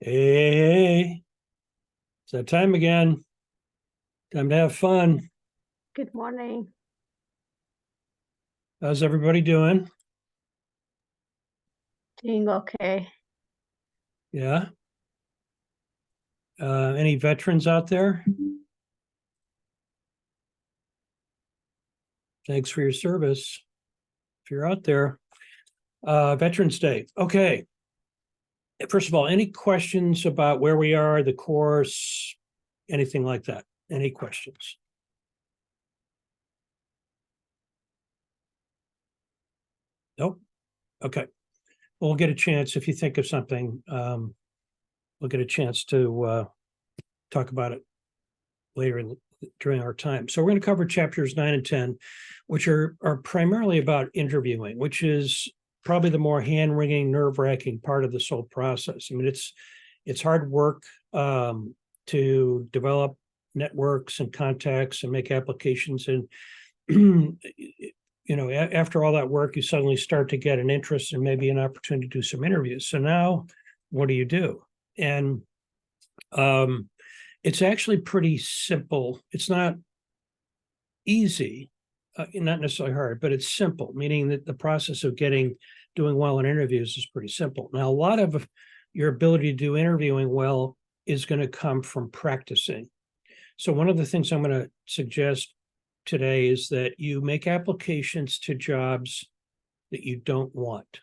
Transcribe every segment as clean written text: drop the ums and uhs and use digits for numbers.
Hey, it's that time again. Time to have fun. Good morning. How's everybody doing? Doing okay. Yeah. Any veterans out there? Thanks for your service. If you're out there, Veterans Day. Okay. First of all, any questions about where we are, the course, anything like that? Any questions? Nope. Okay. We'll get a chance if you think of something. We'll get a chance to talk about it later during our time. So we're going to cover chapters 9 and 10, which are primarily about interviewing, which is probably the more hand-wringing, nerve-wracking part of this whole process. I mean, it's hard work to develop networks and contacts and make applications. And after all that work, you suddenly start to get an interest and maybe an opportunity to do some interviews. So now, what do you do? And it's actually pretty simple. It's not easy, not necessarily hard, but it's simple, meaning that the process of doing well in interviews is pretty simple. Now, a lot of your ability to do interviewing well is going to come from practicing. So one of the things I'm going to suggest today is that you make applications to jobs that you don't want.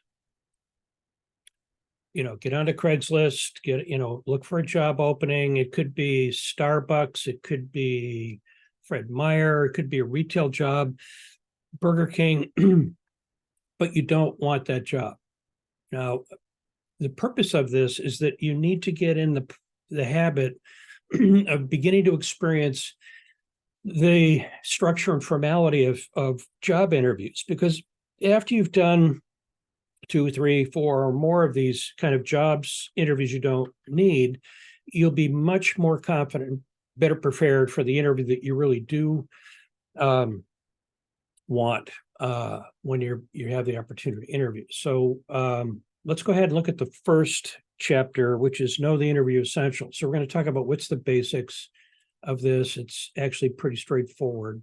Get onto Craigslist, look for a job opening. It could be Starbucks, it could be Fred Meyer, it could be a retail job, Burger King, but you don't want that job. Now, the purpose of this is that you need to get in the habit of beginning to experience the structure and formality of job interviews, because after you've done 2, 3, 4, or more of these kind of jobs interviews you don't need, you'll be much more confident, better prepared for the interview that you really do want when you have the opportunity to interview. So let's go ahead and look at the first chapter, which is Know the Interview Essentials. So we're going to talk about what's the basics of this. It's actually pretty straightforward.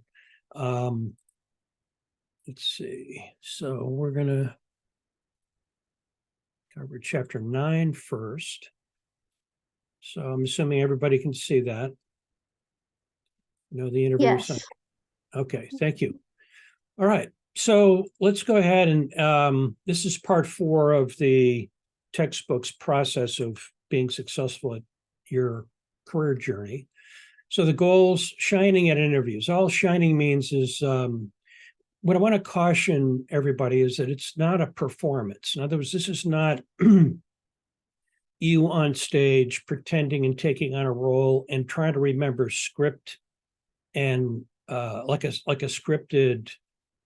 Let's see. So we're going to cover chapter 9 first. So I'm assuming everybody can see that. Know the interview. Yes. Okay, thank you. All right. So let's go ahead and this is part 4 of the textbook's process of being successful at your career journey. So the goals, shining at interviews. All shining means is what I want to caution everybody is that it's not a performance. In other words, this is not you on stage pretending and taking on a role and trying to remember script and like a scripted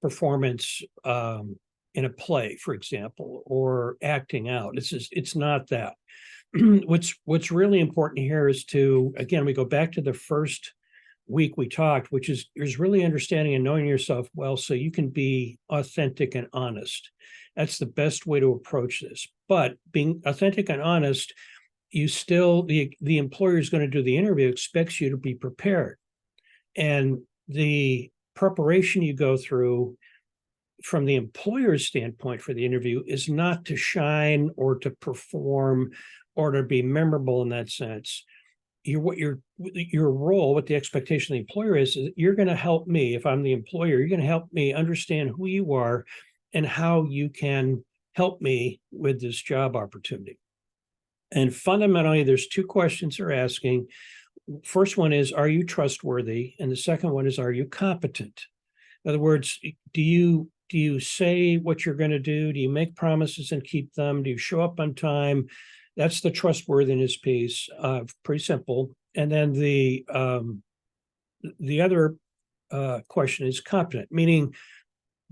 performance in a play, for example, or acting out. It's not that. What's really important here is to, again, we go back to the first week we talked, which is really understanding and knowing yourself well, so you can be authentic and honest. That's the best way to approach this. But being authentic and honest, you still, the employer is going to do the interview, expects you to be prepared. And the preparation you go through from the employer's standpoint for the interview is not to shine or to perform or to be memorable in that sense. Your role, what the expectation of the employer is you're going to help me. If I'm the employer, you're going to help me understand who you are and how you can help me with this job opportunity. And fundamentally, there's 2 questions they're asking. First one is, are you trustworthy? And the second one is, are you competent? In other words, do you say what you're going to do? Do you make promises and keep them? Do you show up on time? That's the trustworthiness piece. Pretty simple. And then the other question is competent, meaning,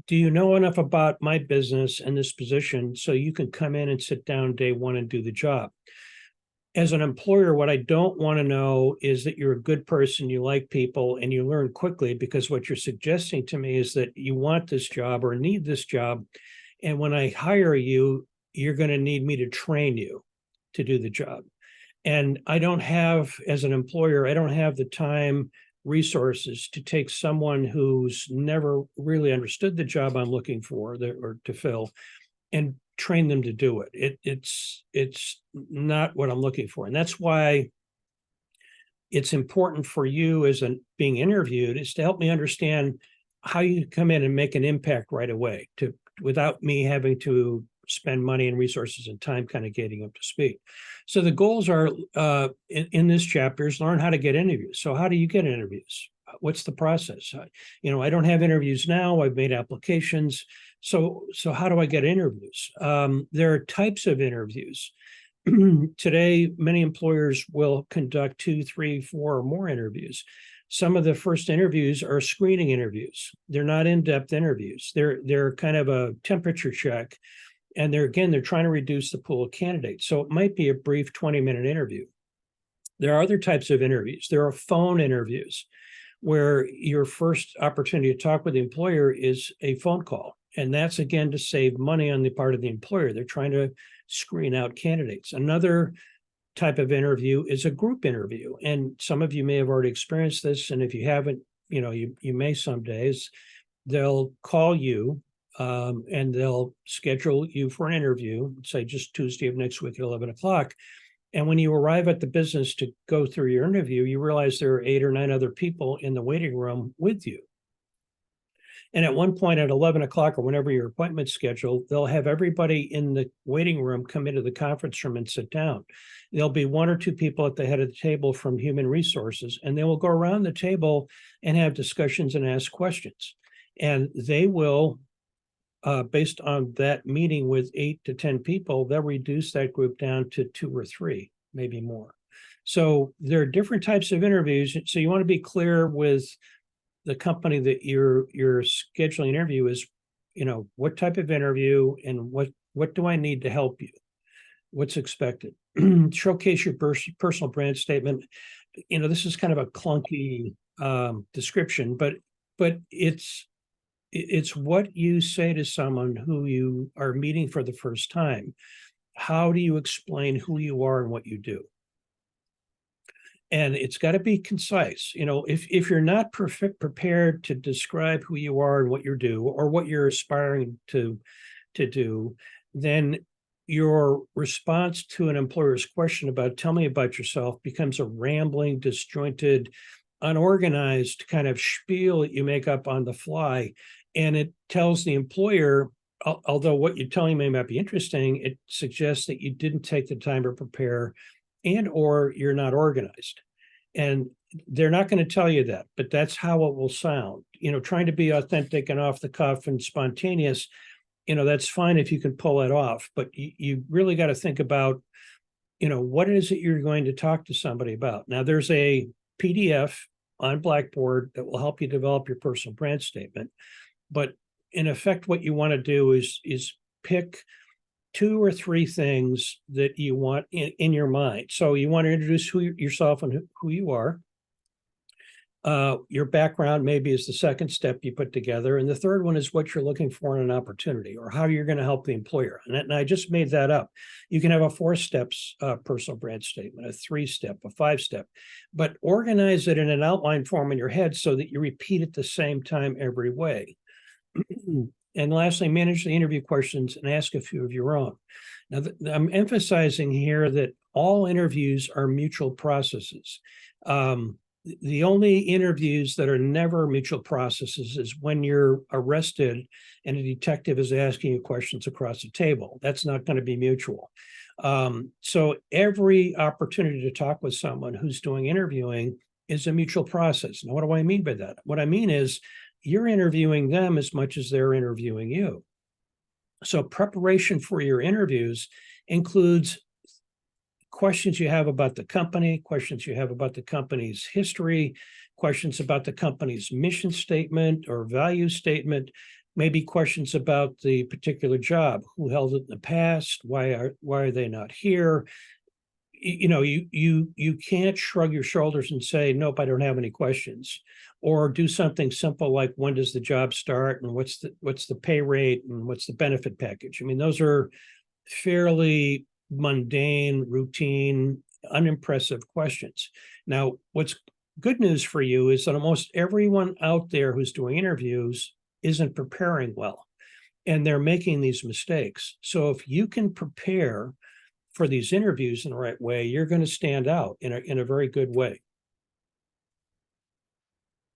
do you know enough about my business and this position so you can come in and sit down day 1 and do the job? As an employer, what I don't want to know is that you're a good person, you like people, and you learn quickly, because what you're suggesting to me is that you want this job or need this job. And when I hire you, you're going to need me to train you to do the job. And I don't have, as an employer, I don't have the time, resources to take someone who's never really understood the job I'm looking for or to fill and train them to do it. It's not what I'm looking for. And that's why it's important for you as being interviewed is to help me understand how you come in and make an impact right away without me having to spend money and resources and time kind of getting up to speed. So the goals are in this chapter is learn how to get interviews. So how do you get interviews? What's the process? I don't have interviews now. I've made applications. So how do I get interviews? There are types of interviews. Today, many employers will conduct 2, 3, 4, or more interviews. Some of the first interviews are screening interviews. They're not in-depth interviews. They're kind of a temperature check. And they're trying to reduce the pool of candidates. So it might be a brief 20-minute interview. There are other types of interviews. There are phone interviews where your first opportunity to talk with the employer is a phone call. And that's, again, to save money on the part of the employer. They're trying to screen out candidates. Another type of interview is a group interview. And some of you may have already experienced this. And if you haven't, you may some days. They'll call you and they'll schedule you for an interview, say just Tuesday of next week at 11 o'clock. And when you arrive at the business to go through your interview, you realize there are 8 or 9 other people in the waiting room with you. And at one point at 11 o'clock or whenever your appointment's scheduled, they'll have everybody in the waiting room come into the conference room and sit down. There'll be 1 or 2 people at the head of the table from human resources, and they will go around the table and have discussions and ask questions. And they will, based on that meeting with 8 to 10 people, they'll reduce that group down to 2 or 3, maybe more. So there are different types of interviews. So you want to be clear with the company that you're scheduling an interview is, what type of interview and what do I need to help you? What's expected? Showcase your personal brand statement. This is kind of a clunky description, but it's what you say to someone who you are meeting for the first time. How do you explain who you are and what you do? And it's got to be concise. If you're not prepared to describe who you are and what you do or what you're aspiring to do, then your response to an employer's question about tell me about yourself becomes a rambling, disjointed, unorganized kind of spiel that you make up on the fly. And it tells the employer, although what you're telling may not be interesting, it suggests that you didn't take the time to prepare and or you're not organized. And they're not going to tell you that, but that's how it will sound. Trying to be authentic and off the cuff and spontaneous, that's fine if you can pull it off, but you really got to think about, what is it you're going to talk to somebody about? Now, there's a PDF on Blackboard that will help you develop your personal brand statement. But in effect, what you want to do is pick 2 or 3 things that you want in your mind. So you want to introduce yourself and who you are. Your background maybe is the second step you put together. And the third one is what you're looking for in an opportunity or how you're going to help the employer. And I just made that up. You can have a 4 steps personal brand statement, a 3-step, a 5-step, but organize it in an outline form in your head so that you repeat it the same time every way. And lastly, manage the interview questions and ask a few of your own. Now, I'm emphasizing here that all interviews are mutual processes. The only interviews that are never mutual processes is when you're arrested and a detective is asking you questions across the table. That's not going to be mutual. So every opportunity to talk with someone who's doing interviewing is a mutual process. Now, what do I mean by that? What I mean is you're interviewing them as much as they're interviewing you. So preparation for your interviews includes questions you have about the company, questions you have about the company's history, questions about the company's mission statement or value statement, maybe questions about the particular job, who held it in the past, why are they not here? You can't shrug your shoulders and say, nope, I don't have any questions, or do something simple like when does the job start and what's the pay rate and what's the benefit package. I mean, those are fairly mundane, routine unimpressive questions. Now, what's good news for you is that almost everyone out there who's doing interviews isn't preparing well, and they're making these mistakes. So if you can prepare for these interviews in the right way, you're going to stand out in a very good way.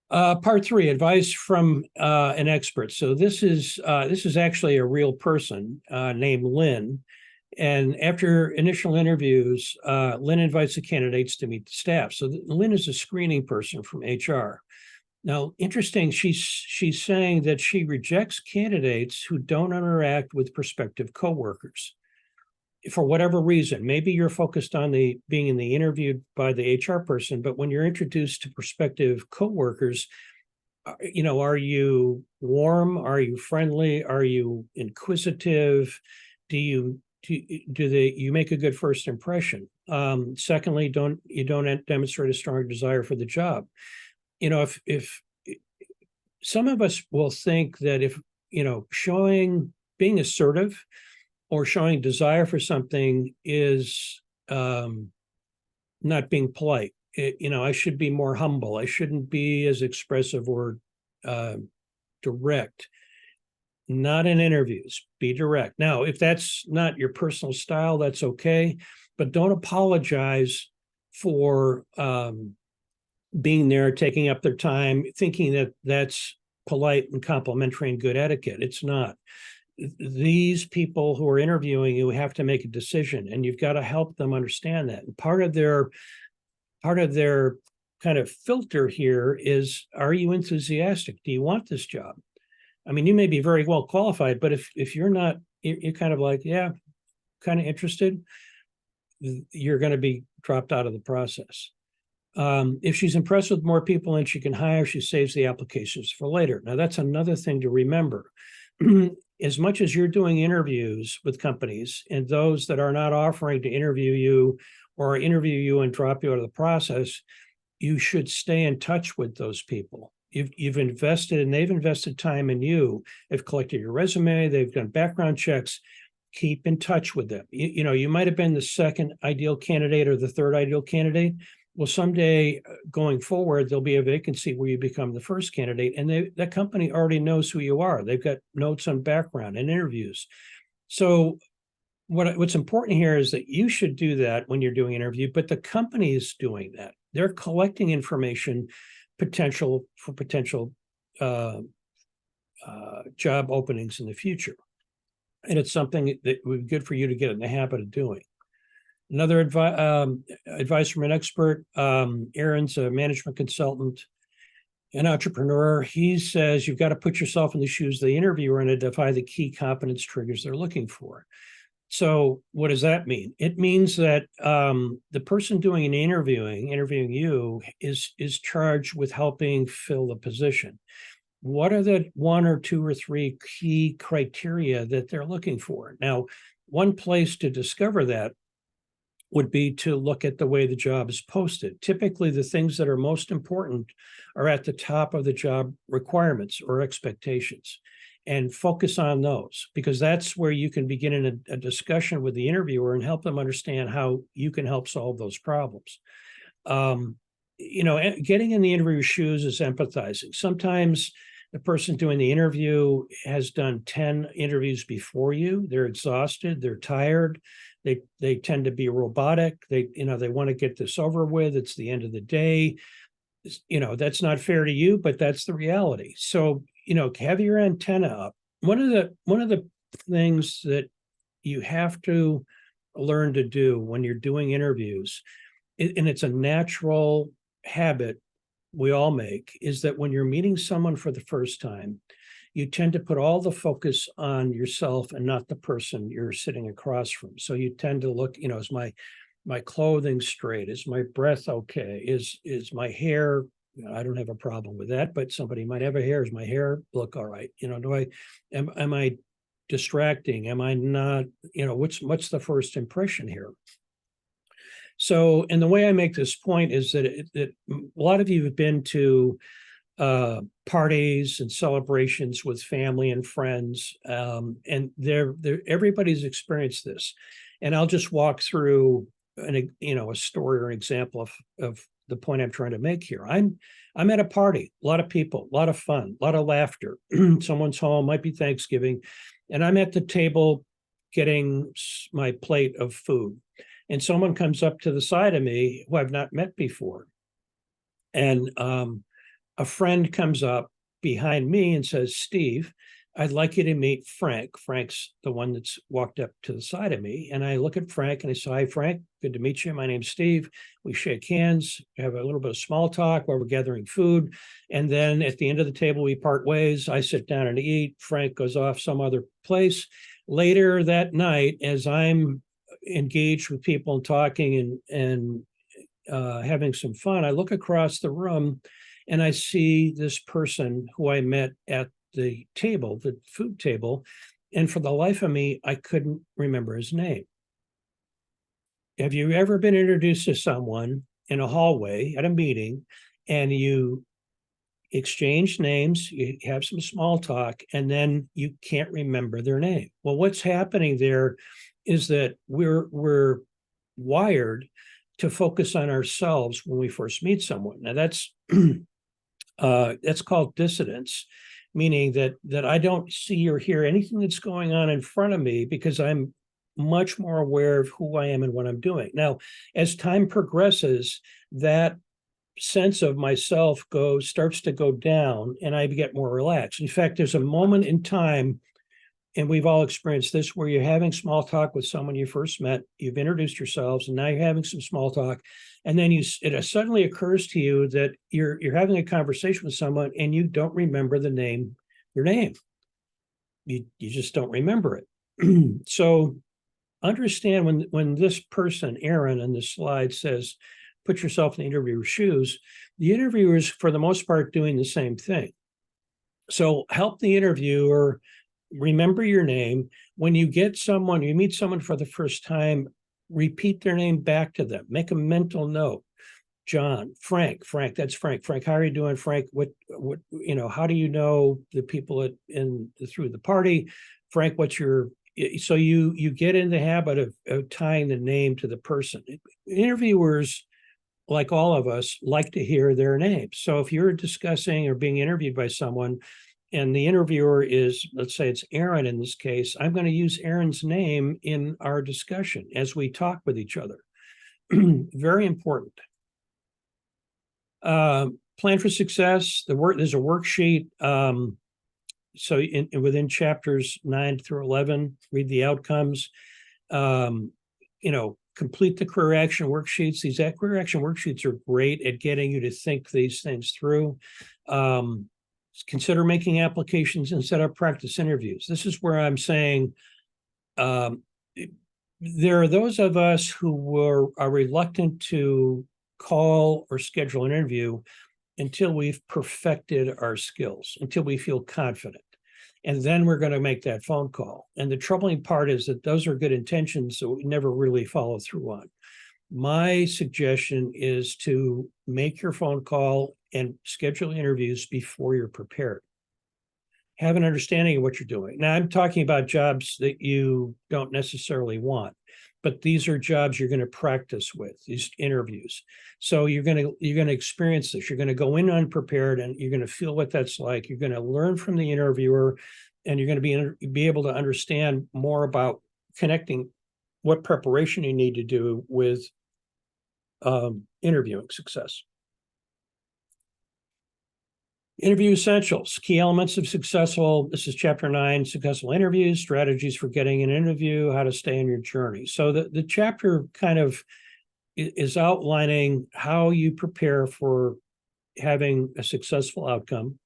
Part 3, advice from an expert. So this is actually a real person named Lynn. And after initial interviews, Lynn invites the candidates to meet the staff. So Lynn is a screening person from HR. Now, interesting, she's saying that she rejects candidates who don't interact with prospective coworkers for whatever reason. Maybe you're focused on being in the interviewed by the HR person, but when you're introduced to prospective coworkers, are you warm? Are you friendly? Are you inquisitive? Do you make a good first impression? Secondly, don't demonstrate a strong desire for the job. If some of us will think that if being assertive or showing desire for something is not being polite. I should be more humble. I shouldn't be as expressive or direct. Not in interviews. Be direct. Now, if that's not your personal style, that's okay, but don't apologize for being there, taking up their time, thinking that that's polite and complimentary and good etiquette. It's not. These people who are interviewing you have to make a decision, and you've got to help them understand that. And part of their kind of filter here is, are you enthusiastic? Do you want this job? I mean, you may be very well qualified, but if you're not, you're kind of like, yeah, kind of interested, you're going to be dropped out of the process. If she's impressed with more people than she can hire, she saves the applications for later. Now, that's another thing to remember. As much as you're doing interviews with companies, and those that are not offering to interview you or interview you and drop you out of the process, you should stay in touch with those people. You've invested, and they've invested time in you. They've collected your resume. They've done background checks. Keep in touch with them. You might have been the second ideal candidate or the third ideal candidate. Well, someday going forward, there'll be a vacancy where you become the first candidate, and that company already knows who you are. They've got notes on background and interviews. So what's important here is that you should do that when you're doing an interview, but the company is doing that. They're collecting information potential job openings in the future. And it's something that would be good for you to get in the habit of doing. Another advice from an expert, Aaron's a management consultant, an entrepreneur. He says you've got to put yourself in the shoes of the interviewer and identify the key competence triggers they're looking for. So what does that mean? It means that the person doing an interviewing you is charged with helping fill the position. What are the 1 or 2 or 3 key criteria that they're looking for? Now, one place to discover that would be to look at the way the job is posted. Typically, the things that are most important are at the top of the job requirements or expectations, and focus on those, because that's where you can begin in a discussion with the interviewer and help them understand how you can help solve those problems. Getting in the interviewer's shoes is empathizing. Sometimes the person doing the interview has done 10 interviews before you. They're exhausted, they're tired. They tend to be robotic. They want to get this over with. It's the end of the day. That's not fair to you, but that's the reality. So, have your antenna up. One of the things that you have to learn to do when you're doing interviews, and it's a natural habit we all make, is that when you're meeting someone for the first time, you tend to put all the focus on yourself and not the person you're sitting across from. So you tend to look, is my clothing straight? Is my breath okay? Is my hair, I don't have a problem with that, but somebody might have a hair. Does my hair look all right? Am I distracting? Am I not, what's the first impression here? So, and the way I make this point is that a lot of you have been to parties and celebrations with family and friends, and everybody's experienced this. And I'll just walk through a story or an example of the point I'm trying to make here. I'm at a party, a lot of people, a lot of fun, a lot of laughter. Someone's home, might be Thanksgiving, and I'm at the table getting my plate of food. And someone comes up to the side of me who I've not met before. And a friend comes up behind me and says, Steve, I'd like you to meet Frank. Frank's the one that's walked up to the side of me. And I look at Frank and I say, hi, Frank, good to meet you. My name's Steve. We shake hands, have a little bit of small talk while we're gathering food. And then at the end of the table, we part ways. I sit down and eat. Frank goes off some other place. Later that night, as I'm engaged with people and talking and having some fun, I look across the room and I see this person who I met at the table, the food table, and for the life of me, I couldn't remember his name. Have you ever been introduced to someone in a hallway at a meeting and you exchange names, you have some small talk, and then you can't remember their name? Well, what's happening there is that we're wired to focus on ourselves when we first meet someone. Now that's called dissidence, meaning that I don't see or hear anything that's going on in front of me because I'm much more aware of who I am and what I'm doing. Now, as time progresses, that sense of myself starts to go down and I get more relaxed. In fact, there's a moment in time, and we've all experienced this, where you're having small talk with someone you first met, you've introduced yourselves, and now you're having some small talk. And then it suddenly occurs to you that you're having a conversation with someone and you don't remember their name. You just don't remember it. So understand when this person, Aaron, on the slide says, put yourself in the interviewer's shoes, the interviewer is, for the most part, doing the same thing. So help the interviewer remember your name. When you meet someone for the first time, repeat their name back to them. Make a mental note. John, Frank, that's Frank. Frank, how are you doing, Frank? What, how do you know the people through the party? Frank, so you get in the habit of tying the name to the person. Interviewers, like all of us, like to hear their names. So if you're discussing or being interviewed by someone, and the interviewer is, let's say it's Aaron in this case, I'm going to use Aaron's name in our discussion as we talk with each other. Very important. Plan for success. There's a worksheet. So within chapters 9 through 11, read the outcomes. Complete the career action worksheets. These career action worksheets are great at getting you to think these things through. Consider making applications and set up practice interviews. This is where I'm saying there are those of us who are reluctant to call or schedule an interview until we've perfected our skills, until we feel confident. And then we're going to make that phone call. And the troubling part is that those are good intentions that we never really follow through on. My suggestion is to make your phone call and schedule interviews before you're prepared. Have an understanding of what you're doing. Now, I'm talking about jobs that you don't necessarily want, but these are jobs you're going to practice with, these interviews. So you're going to experience this. You're going to go in unprepared and you're going to feel what that's like. You're going to learn from the interviewer, and you're going to be able to understand more about connecting what preparation you need to do with interviewing success. Interview essentials, key elements of this is chapter 9, successful interviews, strategies for getting an interview, how to stay on your journey. So the chapter kind of is outlining how you prepare for having a successful outcome,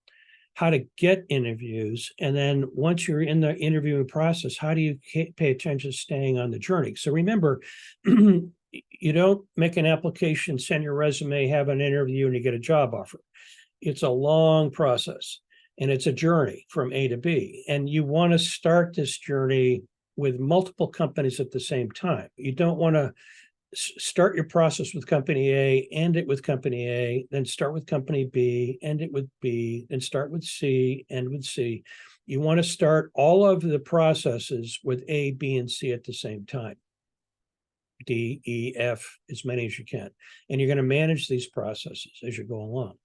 how to get interviews, and then once you're in the interviewing process, how do you pay attention to staying on the journey? So remember, you don't make an application, send your resume, have an interview, and you get a job offer. It's a long process, and it's a journey from A to B. And you want to start this journey with multiple companies at the same time. You don't want to start your process with company A, end it with company A, then start with company B, end it with B, then start with C, end with C. You want to start all of the processes with A, B, and C at the same time. D, E, F, as many as you can. And you're going to manage these processes as you go along.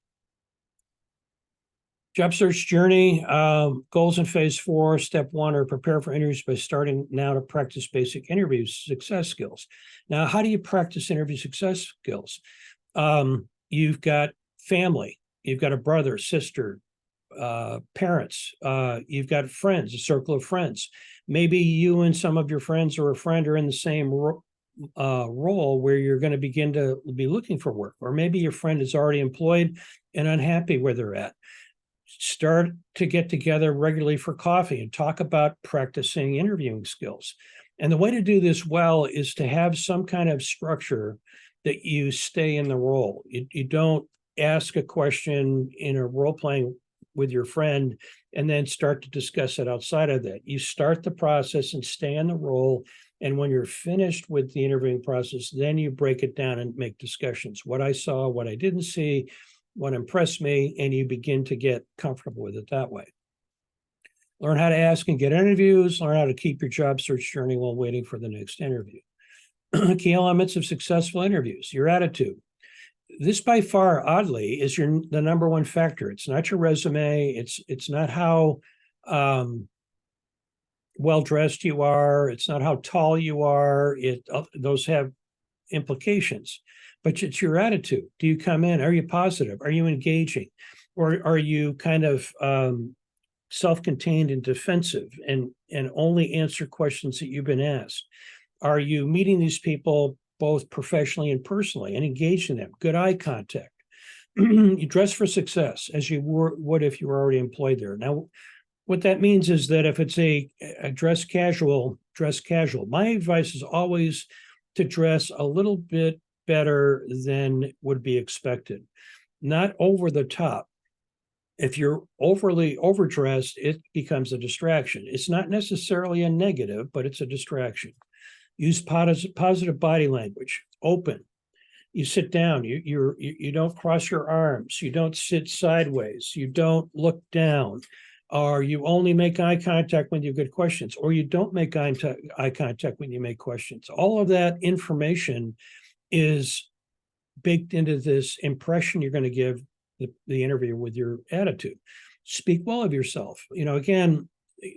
Job search journey, goals in phase 4. Step 1 are prepare for interviews by starting now to practice basic interview success skills. Now, how do you practice interview success skills? You've got family, you've got a brother, sister, parents, you've got friends, a circle of friends. Maybe you and some of your friends or a friend are in the same role where you're going to begin to be looking for work, or maybe your friend is already employed and unhappy where they're at. Start to get together regularly for coffee and talk about practicing interviewing skills. And the way to do this well is to have some kind of structure that you stay in the role. You don't ask a question in a role playing with your friend and then start to discuss it outside of that. You start the process and stay in the role. And when you're finished with the interviewing process, then you break it down and make discussions. What I saw, what I didn't see, what impressed me, and you begin to get comfortable with it that way. Learn how to ask and get interviews, learn how to keep your job search journey while waiting for the next interview. Key elements of successful interviews, your attitude. This by far, oddly, is the number one factor. It's not your resume. It's not how well-dressed you are. It's not how tall you are. Those have implications, but it's your attitude. Do you come in? Are you positive? Are you engaging? Or are you kind of self-contained and defensive and only answer questions that you've been asked? Are you meeting these people both professionally and personally and engaging them? Good eye contact. You dress for success as you would if you were already employed there. Now, what that means is that if it's a dress casual, dress casual. My advice is always to dress a little bit better than would be expected, not over the top. If you're overly overdressed, it becomes a distraction. It's not necessarily a negative, but it's a distraction. Use positive body language, open. You sit down, you don't cross your arms, you don't sit sideways, you don't look down, or you only make eye contact when you get questions, or you don't make eye contact when you make questions. All of that information is baked into this impression you're going to give the interviewer with your attitude. Speak well of yourself. Again,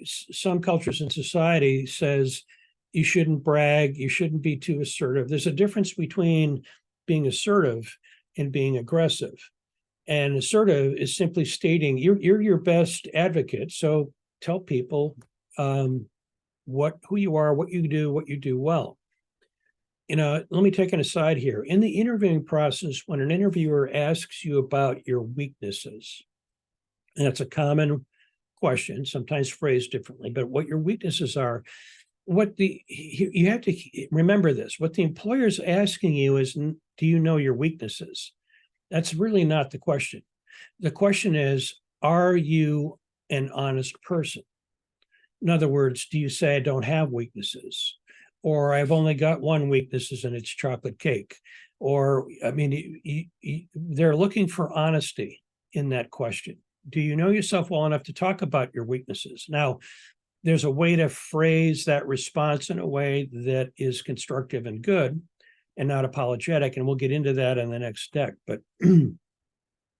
some cultures in society says you shouldn't brag, you shouldn't be too assertive. There's a difference between being assertive and being aggressive. And assertive is simply stating you're your best advocate. So tell people who you are, what you do well. Let me take an aside here. In the interviewing process, when an interviewer asks you about your weaknesses, and that's a common question, sometimes phrased differently, but what your weaknesses are, you have to remember this. What the employer is asking you is, do you know your weaknesses? That's really not the question. The question is, are you an honest person? In other words, do you say I don't have weaknesses? Or I've only got one weakness and it's chocolate cake? Or, they're looking for honesty in that question. Do you know yourself well enough to talk about your weaknesses? Now, there's a way to phrase that response in a way that is constructive and good and not apologetic. And we'll get into that in the next deck. But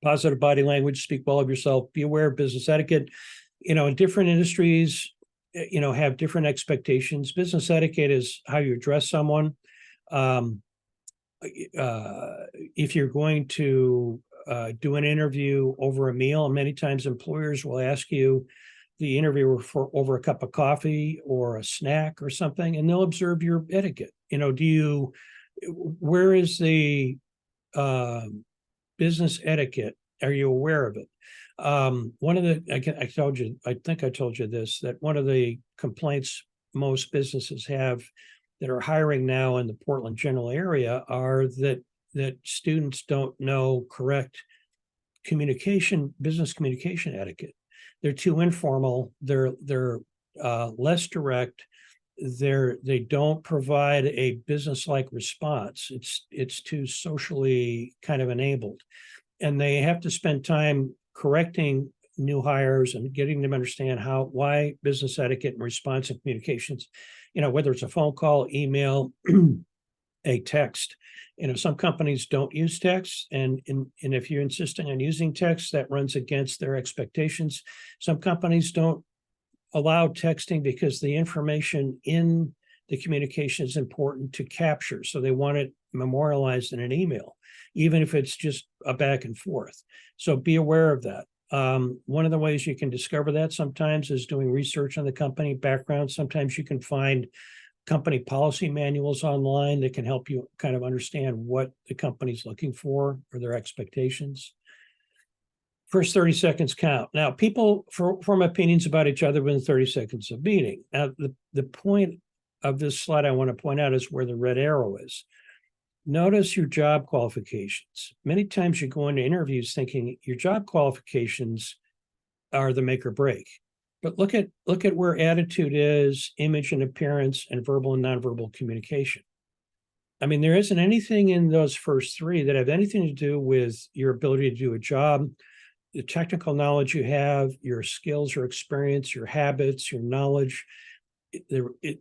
positive body language, speak well of yourself, be aware of business etiquette. In different industries, have different expectations. Business etiquette is how you address someone. If you're going to do an interview over a meal, many times employers will ask the interviewer for over a cup of coffee or a snack or something, and they'll observe your etiquette. Where is the business etiquette? Are you aware of it? One of the, I think I told you this, that one of the complaints most businesses have that are hiring now in the Portland general area are that students don't know correct business communication etiquette. They're too informal. They're less direct. They don't provide a business-like response. It's too socially kind of enabled, and they have to spend time correcting new hires and getting them to understand why business etiquette and responsive communications, whether it's a phone call, email, a text. Some companies don't use text, and if you're insisting on using text, that runs against their expectations. Some companies don't allow texting because the information in the communication is important to capture. So they want it memorialized in an email, even if it's just a back and forth. So be aware of that. One of the ways you can discover that sometimes is doing research on the company background. Sometimes you can find company policy manuals online that can help you kind of understand what the company's looking for or their expectations. First 30 seconds count. Now, people form opinions about each other within 30 seconds of meeting. Now, the point of this slide I want to point out is where the red arrow is. Notice your job qualifications. Many times you go into interviews thinking your job qualifications are the make or break. But look at where attitude is, image and appearance, and verbal and nonverbal communication. I mean, there isn't anything in those first three that have anything to do with your ability to do a job, the technical knowledge you have, your skills or experience, your habits, your knowledge.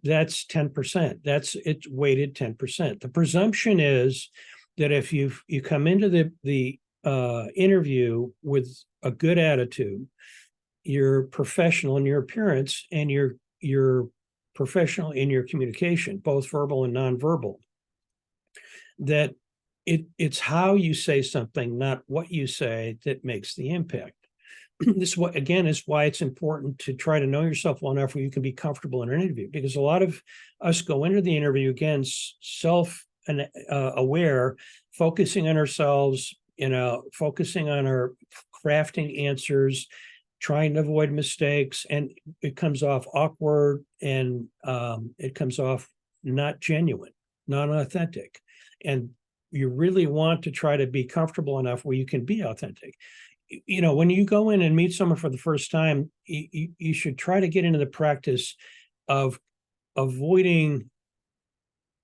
That's 10%. It's weighted 10%. The presumption is that if you come into the interview with a good attitude, you're professional in your appearance, and you're professional in your communication, both verbal and nonverbal, that it's how you say something, not what you say, that makes the impact. This, again, is why it's important to try to know yourself well enough where you can be comfortable in an interview, because a lot of us go into the interview, again, self-aware, focusing on ourselves, focusing on our crafting answers, trying to avoid mistakes, and it comes off awkward, and it comes off not genuine, not authentic. And you really want to try to be comfortable enough where you can be authentic. When you go in and meet someone for the first time, you should try to get into the practice of avoiding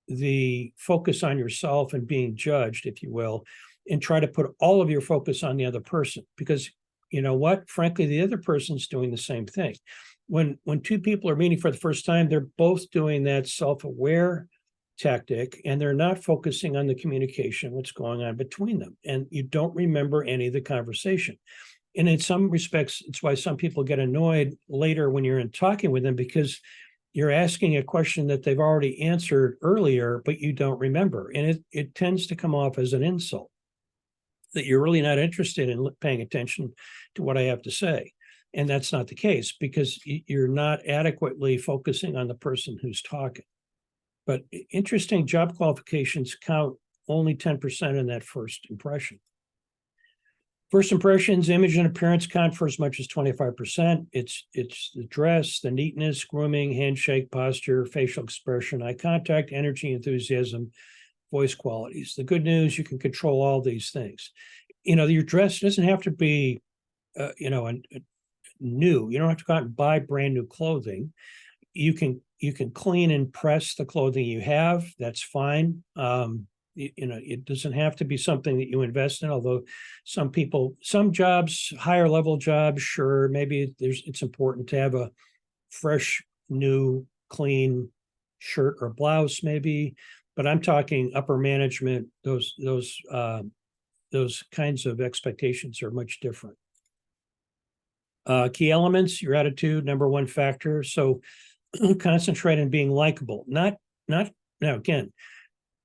the focus on yourself and being judged, if you will, and try to put all of your focus on the other person, because you know what? Frankly, the other person's doing the same thing. When two people are meeting for the first time, they're both doing that self-aware tactic, and they're not focusing on the communication, what's going on between them. And you don't remember any of the conversation. And in some respects, it's why some people get annoyed later when you're in talking with them, because you're asking a question that they've already answered earlier, but you don't remember. And it tends to come off as an insult, that you're really not interested in paying attention to what I have to say. And that's not the case, because you're not adequately focusing on the person who's talking. But interesting, job qualifications count only 10% in that first impression. First impressions, image and appearance count for as much as 25%. It's the dress, the neatness, grooming, handshake, posture, facial expression, eye contact, energy, enthusiasm, voice qualities. The good news, you can control all these things. Your dress doesn't have to be, new. You don't have to go out and buy brand new clothing. You can clean and press the clothing you have. That's fine. It doesn't have to be something that you invest in, although some jobs, higher level jobs, sure, maybe it's important to have a fresh, new, clean shirt or blouse, maybe. But I'm talking upper management, those kinds of expectations are much different. Key elements, your attitude, number one factor. So concentrate on being likable. Now again,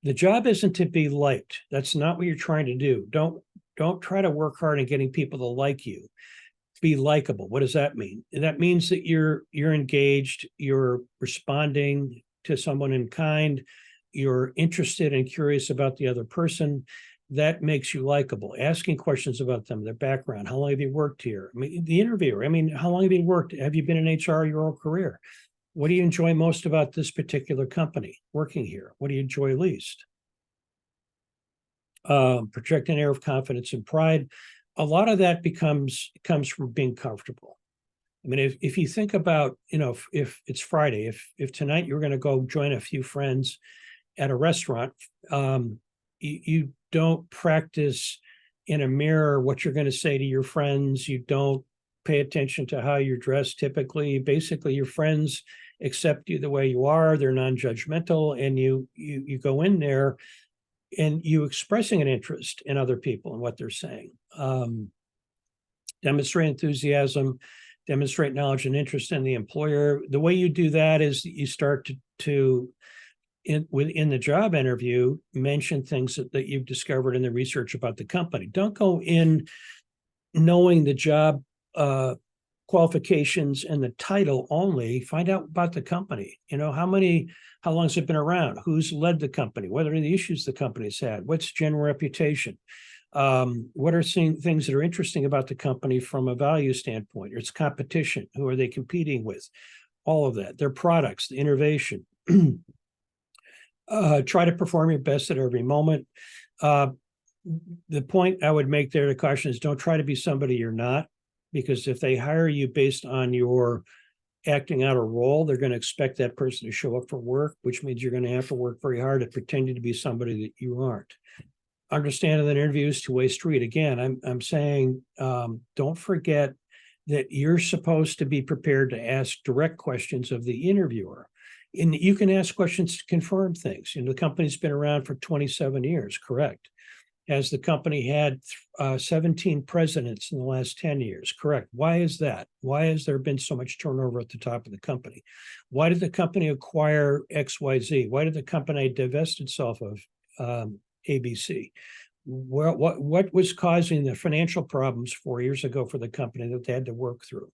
the job isn't to be liked. That's not what you're trying to do. Don't try to work hard on getting people to like you. Be likable. What does that mean? That means that you're engaged, you're responding to someone in kind, you're interested and curious about the other person. That makes you likable. Asking questions about them, their background. How long have you worked here? I mean, the interviewer. How long have you worked? Have you been in HR your whole career? What do you enjoy most about this particular company working here? What do you enjoy least? Project an air of confidence and pride. A lot of that comes from being comfortable. If you think about, if it's Friday, if tonight you're going to go join a few friends at a restaurant, you don't practice in a mirror what you're going to say to your friends. You don't pay attention to how you're dressed typically. Basically, your friends accept you the way you are. They're non-judgmental, and you go in there and you expressing an interest in other people and what they're saying. Demonstrate enthusiasm, demonstrate knowledge and interest in the employer. The way you do that is that you start to within the job interview, mention things that you've discovered in the research about the company. Don't go in knowing the job qualifications and the title only. Find out about the company. How long has it been around? Who's led the company? What are the issues the company's had? What's general reputation? What are things that are interesting about the company from a value standpoint? Its competition. Who are they competing with? All of that. Their products, the innovation. Try to perform your best at every moment. The point I would make there to caution is don't try to be somebody you're not, because if they hire you based on your acting out a role, they're going to expect that person to show up for work, which means you're going to have to work very hard at pretending to be somebody that you aren't. Understanding that interview is two-way street. Again, I'm saying don't forget that you're supposed to be prepared to ask direct questions of the interviewer. And you can ask questions to confirm things. The company's been around for 27 years, correct? Has the company had 17 presidents in the last 10 years? Correct. Why is that? Why has there been so much turnover at the top of the company? Why did the company acquire XYZ? Why did the company divest itself of ABC? What was causing the financial problems 4 years ago for the company that they had to work through?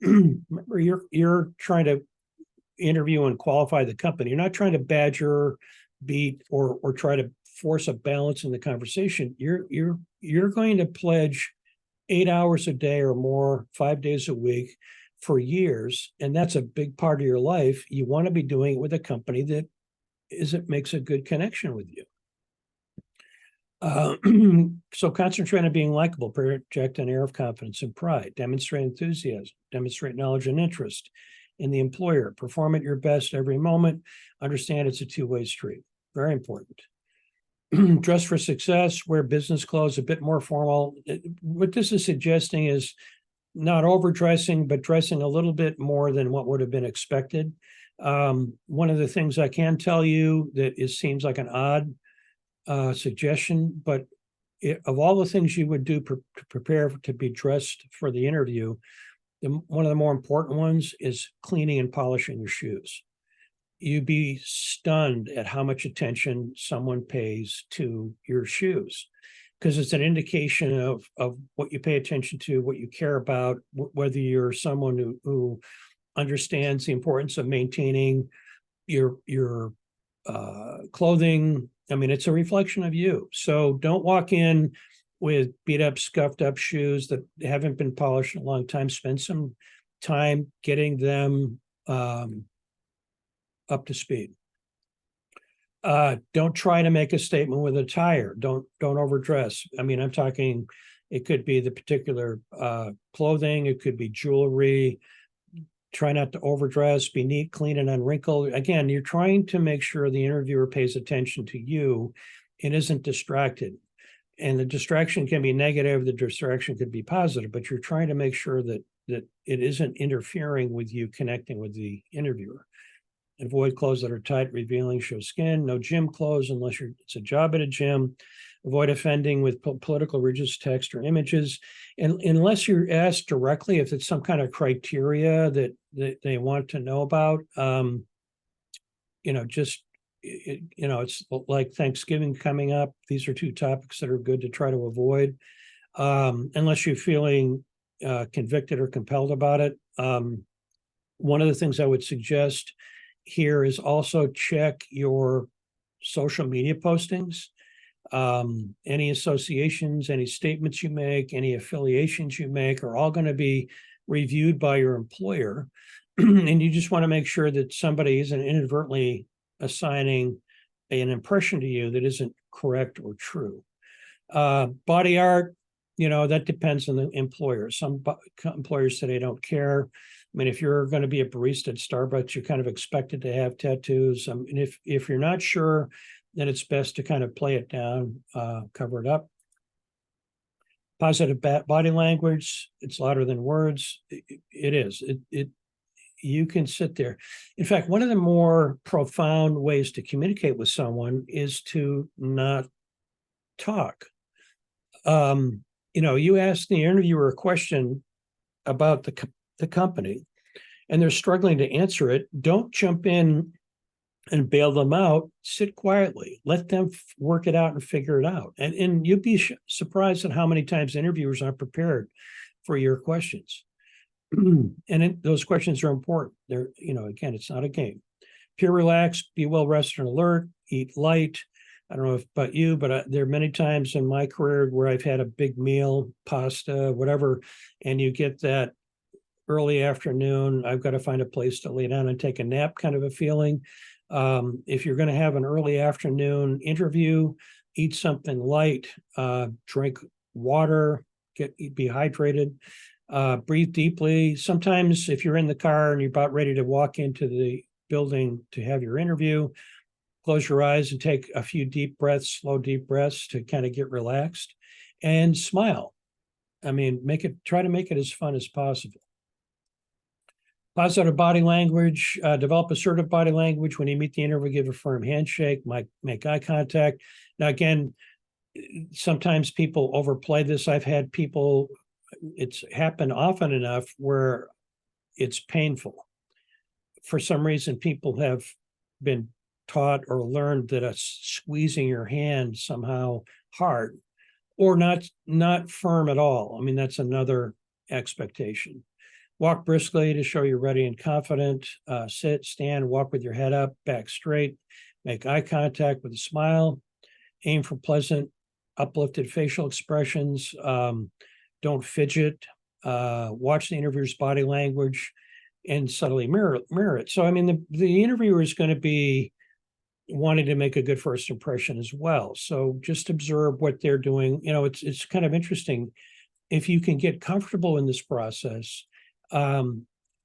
Remember, you're trying to interview and qualify the company. You're not trying to badger, beat, or try to force a balance in the conversation. You're going to pledge 8 hours a day or more, 5 days a week for years, and that's a big part of your life. You want to be doing it with a company that makes a good connection with you. So concentrate on being likable, project an air of confidence and pride, demonstrate enthusiasm, demonstrate knowledge and interest in the employer, perform at your best every moment, understand it's a two-way street. Very important. Dress for success, wear business clothes, a bit more formal. What this is suggesting is not overdressing, but dressing a little bit more than what would have been expected. One of the things I can tell you that seems like an odd suggestion, but of all the things you would do to prepare to be dressed for the interview, one of the more important ones is cleaning and polishing your shoes. You'd be stunned at how much attention someone pays to your shoes, because it's an indication of what you pay attention to, what you care about, whether you're someone who understands the importance of maintaining your clothing. I mean, it's a reflection of you. So don't walk in with beat up, scuffed up shoes that haven't been polished in a long time. Spend some time getting them up to speed. Don't try to make a statement with attire. Don't overdress. I mean, I'm talking, it could be the particular clothing, it could be jewelry. Try not to overdress, be neat, clean, and unwrinkled. Again, you're trying to make sure the interviewer pays attention to you and isn't distracted. And the distraction can be negative, the distraction could be positive, but you're trying to make sure that it isn't interfering with you connecting with the interviewer. Avoid clothes that are tight, revealing, show skin. No gym clothes unless it's a job at a gym. Avoid offending with political religious text or images. And unless you're asked directly if it's some kind of criteria that they want to know about, it's like Thanksgiving coming up. These are two topics that are good to try to avoid, unless you're feeling convicted or compelled about it. One of the things I would suggest here is also check your social media postings. Any associations, any statements you make, any affiliations you make are all going to be reviewed by your employer. And you just want to make sure that somebody isn't inadvertently assigning an impression to you that isn't correct or true. Body art, that depends on the employer. Some employers today don't care. I mean, if you're going to be a barista at Starbucks, you're kind of expected to have tattoos. And if you're not sure, then it's best to kind of play it down, cover it up. Positive body language, it's louder than words. It is. you can sit there. In fact, one of the more profound ways to communicate with someone is to not talk. You ask the interviewer a question about the company, and they're struggling to answer it. Don't jump in and bail them out. Sit quietly, let them work it out and figure it out. And you'd be surprised at how many times interviewers aren't prepared for your questions. And those questions are important. They're, again, it's not a game. Appear relaxed, be well rested and alert, eat light. I don't know about you, but there are many times in my career where I've had a big meal, pasta, whatever, and you get that early afternoon, I've got to find a place to lay down and take a nap kind of a feeling. If you're going to have an early afternoon interview, eat something light, drink water, be hydrated. Breathe deeply. Sometimes if you're in the car and you're about ready to walk into the building to have your interview, close your eyes and take a few deep breaths, slow deep breaths to kind of get relaxed, and smile. I mean, try to make it as fun as possible. Positive body language, develop assertive body language. When you meet the interviewer, give a firm handshake, make eye contact. Now, again, sometimes people overplay this. I've had people, it's happened often enough where it's painful. For some reason, people have been taught or learned that squeezing your hand somehow hard or not firm at all. I mean, that's another expectation. Walk briskly to show you're ready and confident. Sit, stand, walk with your head up, back straight. Make eye contact with a smile. Aim for pleasant, uplifted facial expressions. Don't fidget. Watch the interviewer's body language and subtly mirror it. So, I mean, the interviewer is going to be wanting to make a good first impression as well. So just observe what they're doing. It's kind of interesting. If you can get comfortable in this process,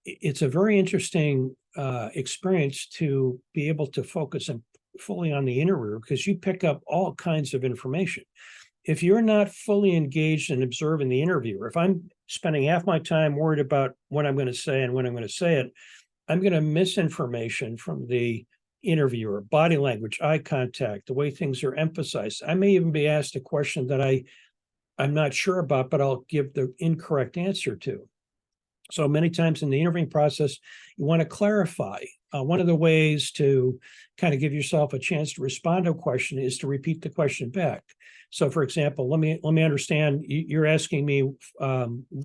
it's a very interesting experience to be able to focus fully on the interviewer, because you pick up all kinds of information. If you're not fully engaged and observing the interviewer, if I'm spending half my time worried about what I'm going to say and when I'm going to say it, I'm going to miss information from the interviewer, body language, eye contact, the way things are emphasized. I may even be asked a question that I'm not sure about, but I'll give the incorrect answer to. So many times in the interviewing process, you want to clarify. One of the ways to kind of give yourself a chance to respond to a question is to repeat the question back. So, for example, let me understand. You're asking me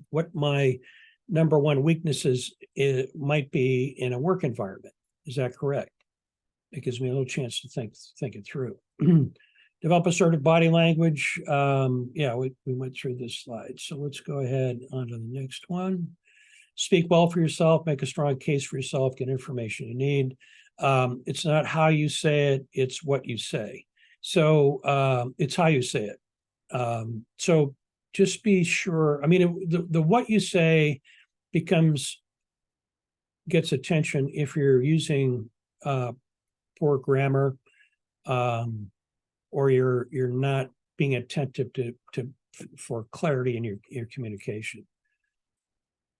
what my number one weaknesses might be in a work environment. Is that correct? It gives me a little chance to think it through. Develop assertive body language. We went through this slide. So let's go ahead on to the next one. Speak well for yourself, make a strong case for yourself, get information you need. It's not how you say it, it's what you say. So it's how you say it. So just be sure. I mean, the what you say gets attention if you're using poor grammar, or you're not being attentive for clarity in your communication.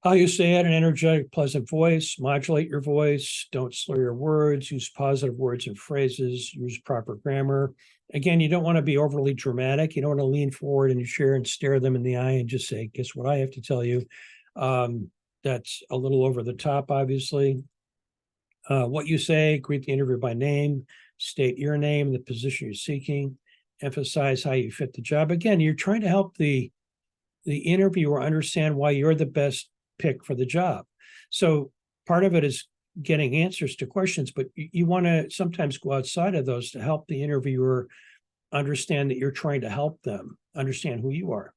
How you say it, an energetic, pleasant voice, modulate your voice, don't slur your words, use positive words and phrases, use proper grammar. Again, you don't want to be overly dramatic. You don't want to lean forward in your chair and stare them in the eye and just say, guess what I have to tell you? That's a little over the top, obviously. What you say, greet the interviewer by name, state your name, the position you're seeking, emphasize how you fit the job. Again, you're trying to help the interviewer understand why you're the best pick for the job. So part of it is getting answers to questions, but you want to sometimes go outside of those to help the interviewer understand that you're trying to help them understand who you are.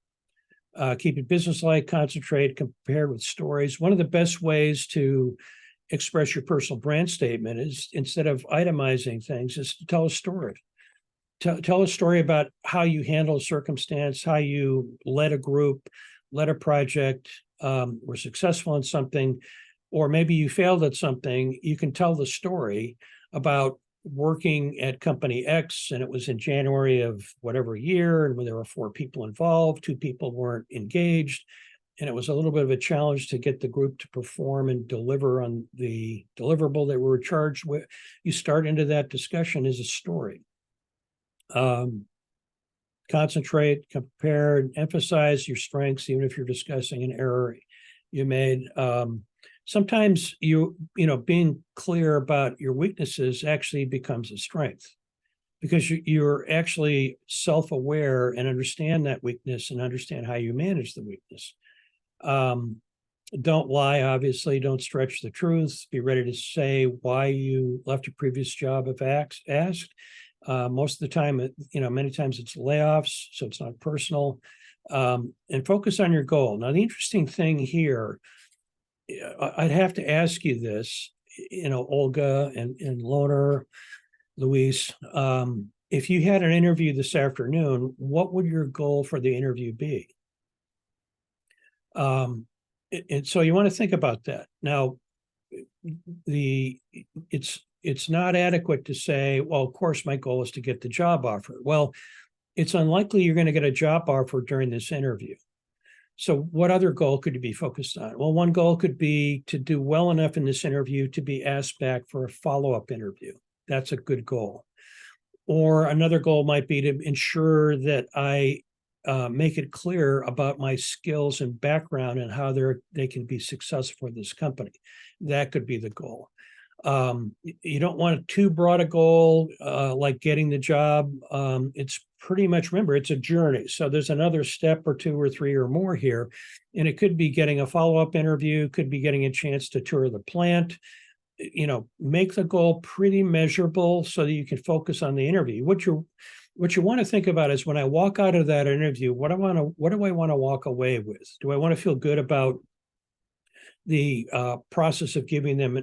Keep it businesslike, concentrate, compared with stories. One of the best ways to express your personal brand statement is, instead of itemizing things, is to tell a story. Tell a story about how you handle a circumstance, how you led a group, led a project, were successful in something, or maybe you failed at something. You can tell the story about working at company X, and it was in January of whatever year, and when there were 4 people involved, 2 people weren't engaged, and it was a little bit of a challenge to get the group to perform and deliver on the deliverable they were charged with. You start into that discussion as a story. Concentrate, compare, and emphasize your strengths, even if you're discussing an error you made. Sometimes being clear about your weaknesses actually becomes a strength, because you're actually self-aware and understand that weakness and understand how you manage the weakness. Don't lie, obviously. Don't stretch the truth. Be ready to say why you left your previous job if asked. Most of the time, many times it's layoffs, so it's not personal. And focus on your goal. Now, the interesting thing here, I'd have to ask you this, Olga and Loner, Luis, if you had an interview this afternoon, what would your goal for the interview be? And so you want to think about that. Now, it's not adequate to say, well, of course, my goal is to get the job offer. Well, it's unlikely you're going to get a job offer during this interview. So what other goal could you be focused on? Well, one goal could be to do well enough in this interview to be asked back for a follow-up interview. That's a good goal. Or another goal might be to ensure that I make it clear about my skills and background and how they can be successful for this company. That could be the goal. You don't want too broad a goal, like getting the job. It's pretty much, remember, it's a journey. So there's another step or two or three or more here. And it could be getting a follow-up interview, could be getting a chance to tour the plant. Make the goal pretty measurable so that you can focus on the interview. What you want to think about is, when I walk out of that interview, what do I want to walk away with? Do I want to feel good about the process of giving them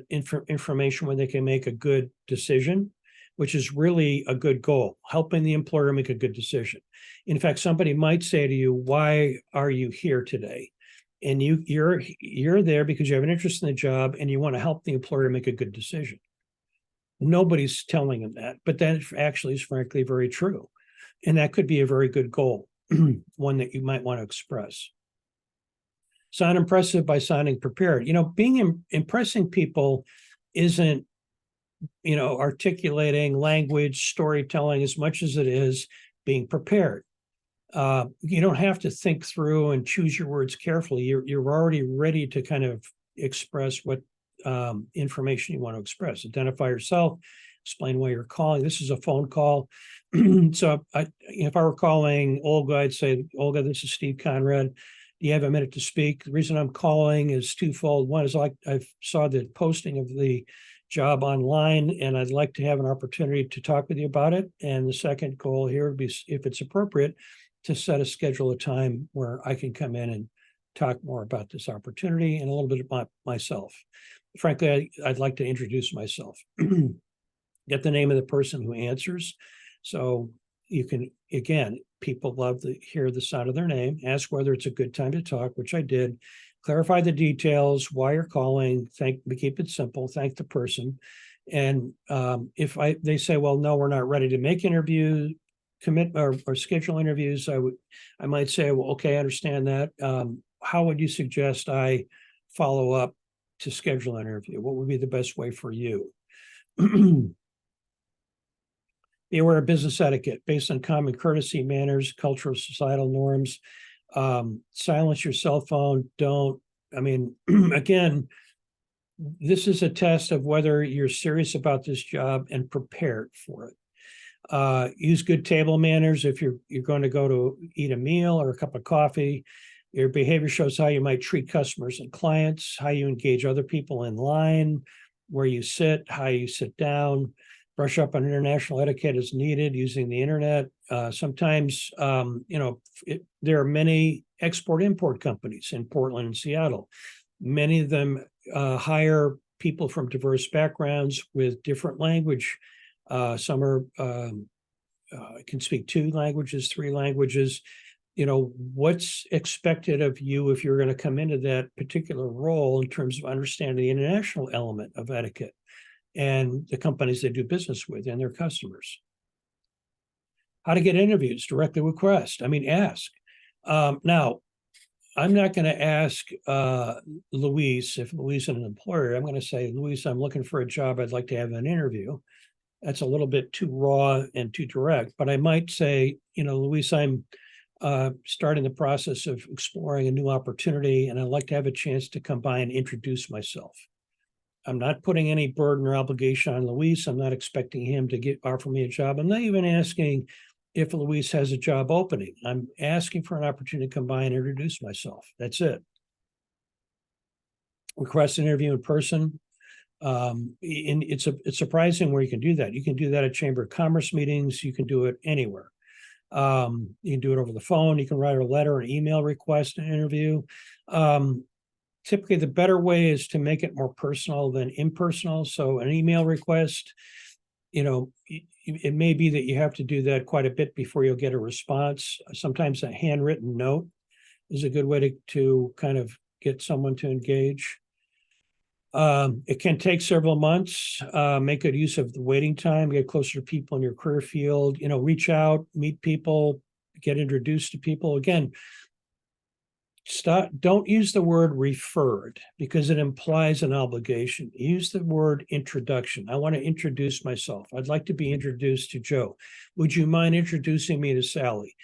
information when they can make a good decision, which is really a good goal, helping the employer make a good decision. In fact, somebody might say to you, why are you here today? And you're there because you have an interest in the job and you want to help the employer make a good decision. Nobody's telling them that, but that actually is frankly very true. And that could be a very good goal, one that you might want to express. Sound impressive by sounding prepared. Impressing people isn't, articulating language, storytelling, as much as it is being prepared. You don't have to think through and choose your words carefully. You're already ready to kind of express what information you want to express. Identify yourself, explain why you're calling. This is a phone call. So if I were calling Olga, I'd say, Olga, this is Steve Conrad. Do you have a minute to speak? The reason I'm calling is twofold. One is, I saw the posting of the job online, and I'd like to have an opportunity to talk with you about it. And the second goal here would be, if it's appropriate, to set a schedule of time where I can come in and talk more about this opportunity and a little bit about myself. Frankly, I'd like to introduce myself. Get the name of the person who answers. So you can, again, people love to hear the sound of their name. Ask whether it's a good time to talk, which I did. Clarify the details, why you're calling. Keep it simple. Thank the person. And if they say, well, no, we're not ready to make interviews, commit or schedule interviews, I might say, well, okay, I understand that. How would you suggest I follow up to schedule an interview? What would be the best way for you? Be aware of business etiquette based on common courtesy, manners, cultural, societal norms. Silence your cell phone. Again, this is a test of whether you're serious about this job and prepared for it. Use good table manners if you're going to go to eat a meal or a cup of coffee. Your behavior shows how you might treat customers and clients, how you engage other people in line, where you sit, how you sit down. Brush up on international etiquette as needed using the internet. Sometimes, there are many export-import companies in Portland and Seattle. Many of them hire people from diverse backgrounds with different language. Some can speak 2 languages, 3 languages. What's expected of you if you're going to come into that particular role in terms of understanding the international element of etiquette and the companies they do business with and their customers. How to get interviews directly with Quest. Ask. Now, I'm not going to ask Luis, if Luis is an employer, I'm going to say, Luis, I'm looking for a job. I'd like to have an interview. That's a little bit too raw and too direct, but I might say, Luis, I'm starting the process of exploring a new opportunity, and I'd like to have a chance to come by and introduce myself. I'm not putting any burden or obligation on Luis. I'm not expecting him to offer me a job. I'm not even asking if Luis has a job opening. I'm asking for an opportunity to come by and introduce myself. That's it. Request an interview in person. And it's surprising where you can do that. You can do that at Chamber of Commerce meetings. You can do it anywhere. You can do it over the phone. You can write a letter, an email request, an interview. Typically, the better way is to make it more personal than impersonal. So an email request, it may be that you have to do that quite a bit before you'll get a response. Sometimes a handwritten note is a good way to kind of get someone to engage. It can take several months. Make good use of the waiting time, get closer to people in your career field, reach out, meet people, get introduced to people. Again, don't use the word referred because it implies an obligation. Use the word introduction. I want to introduce myself. I'd like to be introduced to Joe. Would you mind introducing me to Sally?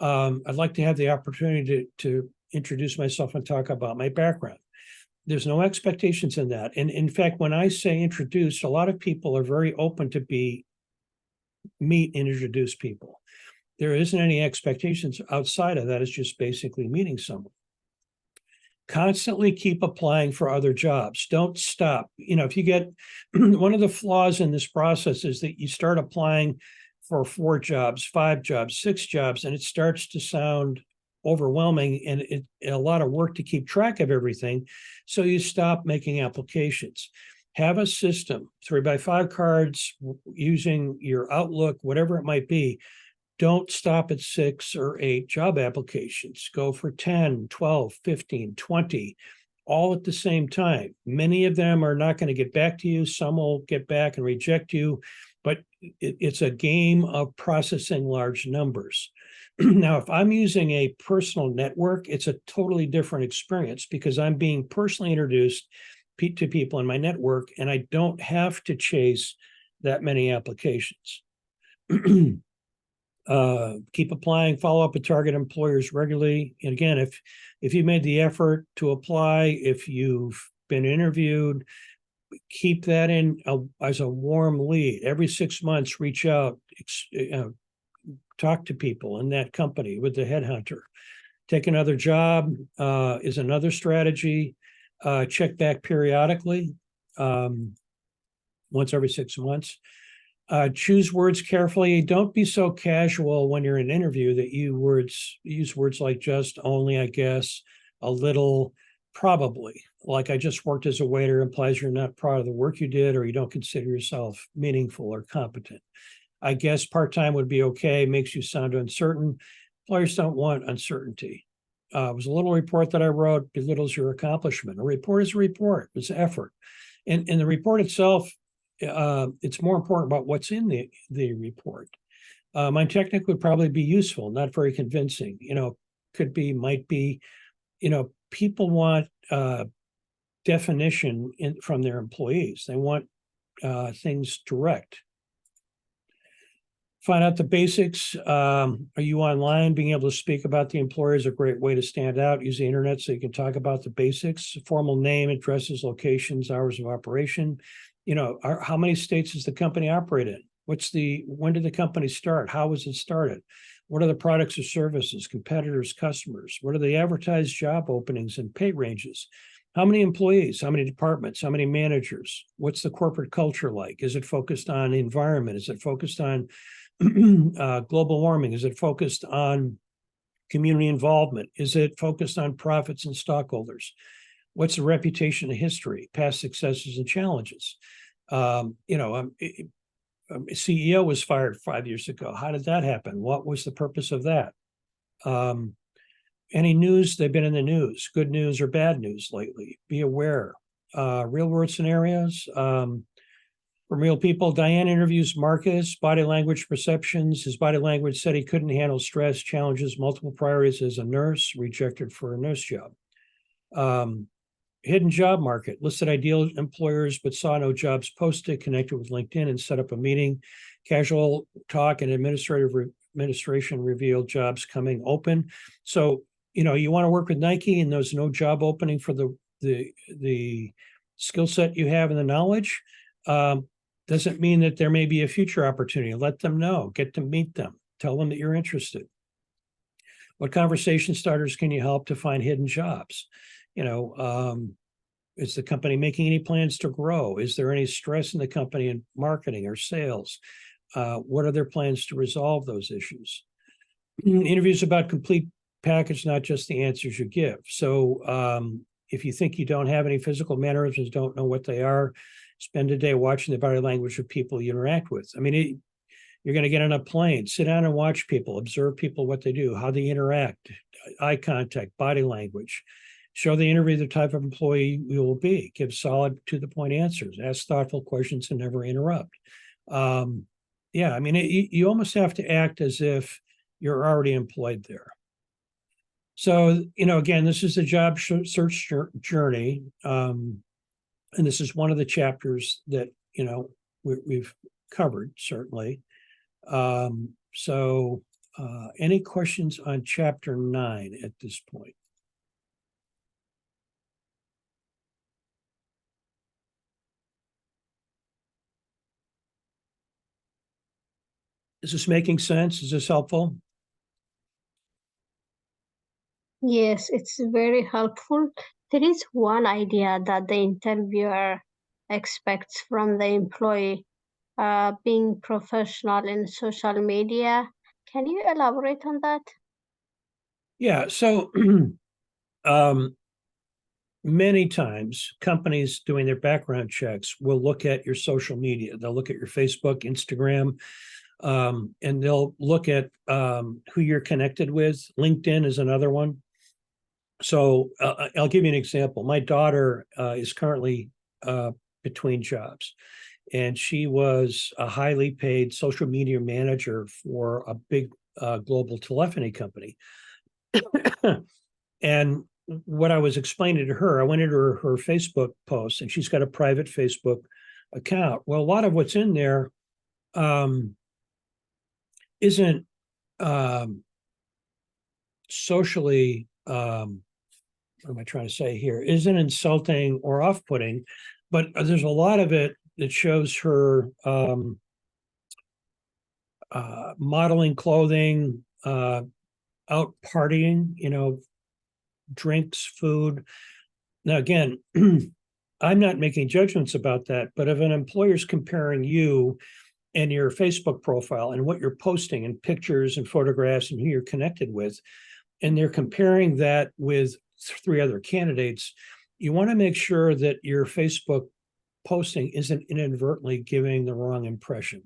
I'd like to have the opportunity to introduce myself and talk about my background. There's no expectations in that. And in fact, when I say introduced, a lot of people are very open to meet and introduce people. There isn't any expectations outside of that. It's just basically meeting someone. Constantly keep applying for other jobs. Don't stop. If you get one of the flaws in this process is that you start applying for 4 jobs, 5 jobs, 6 jobs, and it starts to sound overwhelming and a lot of work to keep track of everything. So you stop making applications. Have a system, 3x5 cards, using your Outlook, whatever it might be. Don't stop at 6 or 8 job applications. Go for 10, 12, 15, 20, all at the same time. Many of them are not going to get back to you. Some will get back and reject you, but it's a game of processing large numbers. Now, if I'm using a personal network, it's a totally different experience because I'm being personally introduced to people in my network, and I don't have to chase that many applications. Keep applying, follow up with target employers regularly. And again, if you made the effort to apply, if you've been interviewed, keep that in as a warm lead. Every 6 months, reach out, talk to people in that company with the headhunter. Take another job is another strategy. Check back periodically, once every 6 months. Choose words carefully. Don't be so casual when you're in an interview that you use words like just, only, I guess, a little, probably. Like I just worked as a waiter implies you're not proud of the work you did or you don't consider yourself meaningful or competent. I guess part-time would be okay, makes you sound uncertain. Employers don't want uncertainty. It was a little report that I wrote, belittles your accomplishment. A report is a report, it's effort. And the report itself, it's more important about what's in the report. My technique would probably be useful, not very convincing. Might be, people want definition from their employees. They want things direct. Find out the basics. Are you online? Being able to speak about the employer is a great way to stand out. Use the internet so you can talk about the basics. Formal name, addresses, locations, hours of operation. How many states does the company operate in? When did the company start? How was it started? What are the products or services, competitors, customers? What are the advertised job openings and pay ranges? How many employees? How many departments? How many managers? What's the corporate culture like? Is it focused on environment? Is it focused on global warming? Is it focused on community involvement? Is it focused on profits and stockholders? What's the reputation and history, past successes and challenges? A CEO was fired 5 years ago. How did that happen? What was the purpose of that? Any news? They've been in the news, good news or bad news lately. Be aware. Real world scenarios. From Real People, Diane interviews Marcus, body language perceptions. His body language said he couldn't handle stress, challenges, multiple priorities as a nurse, rejected for a nurse job. Hidden job market, listed ideal employers, but saw no jobs posted, connected with LinkedIn and set up a meeting. Casual talk and administration revealed jobs coming open. So, you want to work with Nike and there's no job opening for the skill set you have and the knowledge. Doesn't mean that there may be a future opportunity. Let them know, get to meet them, tell them that you're interested. What conversation starters can you help to find hidden jobs? Is the company making any plans to grow? Is there any stress in the company in marketing or sales? What are their plans to resolve those issues? Interviews about complete package, not just the answers you give. So if you think you don't have any physical mannerisms, don't know what they are, spend a day watching the body language of people you interact with. I mean, you're going to get on a plane, sit down and watch people, observe people, what they do, how they interact, eye contact, body language. Show the interview the type of employee you will be. Give solid, to the point answers. Ask thoughtful questions and never interrupt. Yeah, I mean, you almost have to act as if you're already employed there. So, again, this is the job search journey. And this is one of the chapters that, we've covered, certainly. So any questions on chapter 9 at this point? Is this making sense? Is this helpful? Yes, it's very helpful. There is one idea that the interviewer expects from the employee, being professional in social media. Can you elaborate on that? Yeah, so many times companies doing their background checks will look at your social media. They'll look at your Facebook, Instagram, and they'll look at who you're connected with. LinkedIn is another one. So I'll give you an example. My daughter is currently between jobs, and she was a highly paid social media manager for a big global telephony company. And what I was explaining to her, I went into her Facebook post, and she's got a private Facebook account. Well, a lot of what's in there isn't socially, what am I trying to say here? Isn't insulting or off-putting, but there's a lot of it that shows her modeling clothing, out partying, drinks, food. Now, again, I'm not making judgments about that, but if an employer's comparing you and your Facebook profile and what you're posting and pictures and photographs and who you're connected with, and they're comparing that with 3 other candidates, you want to make sure that your Facebook posting isn't inadvertently giving the wrong impression.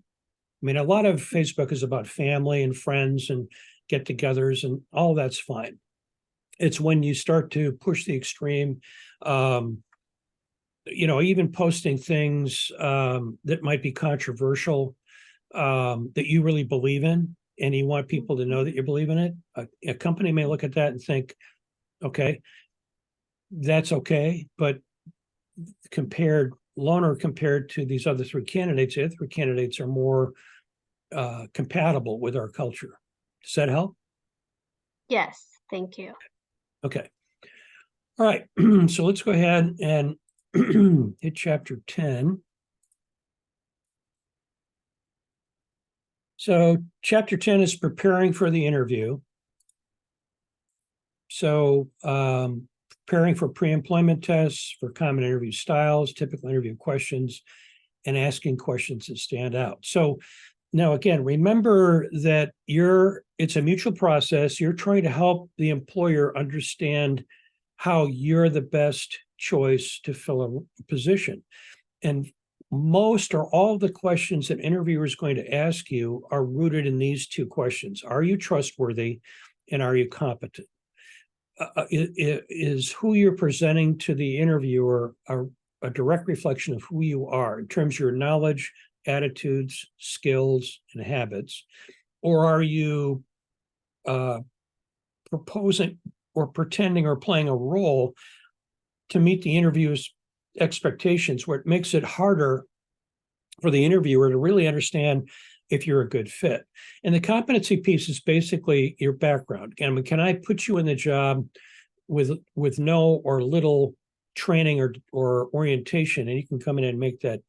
I mean, a lot of Facebook is about family and friends and get-togethers, and all that's fine. It's when you start to push the extreme, even posting things that might be controversial, that you really believe in, and you want people to know that you believe in it. A company may look at that and think, okay, that's okay, but compared to these other 3 candidates, the other 3 candidates are more compatible with our culture. Does that help? Yes, thank you. Okay. All right. So let's go ahead and hit chapter 10. So chapter 10 is preparing for the interview. So preparing for pre-employment tests, for common interview styles, typical interview questions, and asking questions that stand out. So now, again, remember that it's a mutual process. You're trying to help the employer understand how you're the best choice to fill a position. And most or all of the questions that interviewer is going to ask you are rooted in these 2 questions. Are you trustworthy, and are you competent? Is who you're presenting to the interviewer, a direct reflection of who you are in terms of your knowledge, attitudes, skills, and habits? Or are you proposing or pretending or playing a role to meet the interviewer's expectations, where it makes it harder for the interviewer to really understand if you're a good fit? And the competency piece is basically your background. I mean, can I put you in the job with no or little training or orientation, and you can come in and make that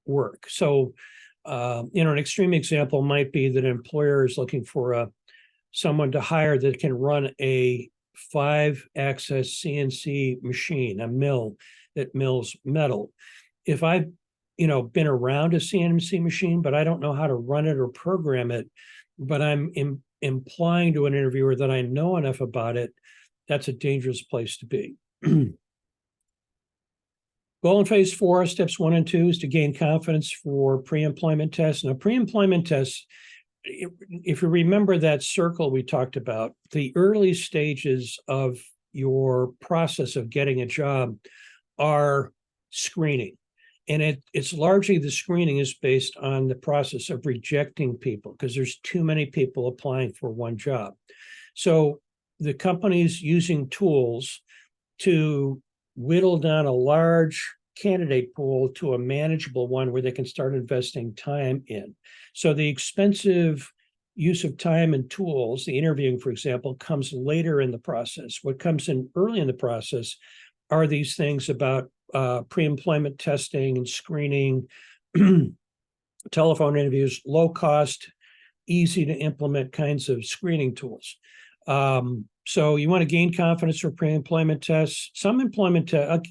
work? So, an extreme example might be that an employer is looking for someone to hire that can run a 5-axis CNC machine, a mill that mills metal. If I've been around a CNC machine, but I don't know how to run it or program it, but I'm implying to an interviewer that I know enough about it, that's a dangerous place to be. Goal in phase 4, steps 1 and 2, is to gain confidence for pre-employment tests. Now, pre-employment tests, if you remember that circle we talked about, the early stages of your process of getting a job are screening. And it's largely, the screening is based on the process of rejecting people because there's too many people applying for one job. So the company's using tools to whittle down a large candidate pool to a manageable one where they can start investing time in. So the expensive use of time and tools, the interviewing, for example, comes later in the process. What comes in early in the process are these things about pre-employment testing and screening, telephone interviews, low cost, easy to implement kinds of screening tools. So you want to gain confidence for pre-employment tests. Some employment tests,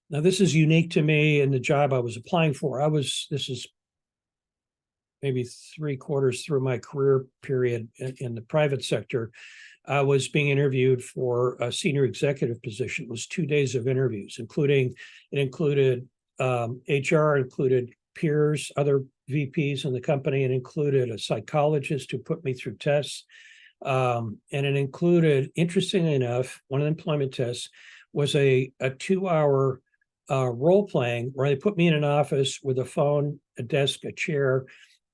now this is unique to me in the job I was applying for. This is maybe 3/4 through my career period in the private sector. I was being interviewed for a senior executive position. It was 2 days of interviews, it included HR, included peers, other VPs in the company, and included a psychologist who put me through tests. And it included, interestingly enough, one of the employment tests was a 2-hour role playing where they put me in an office with a phone, a desk, a chair,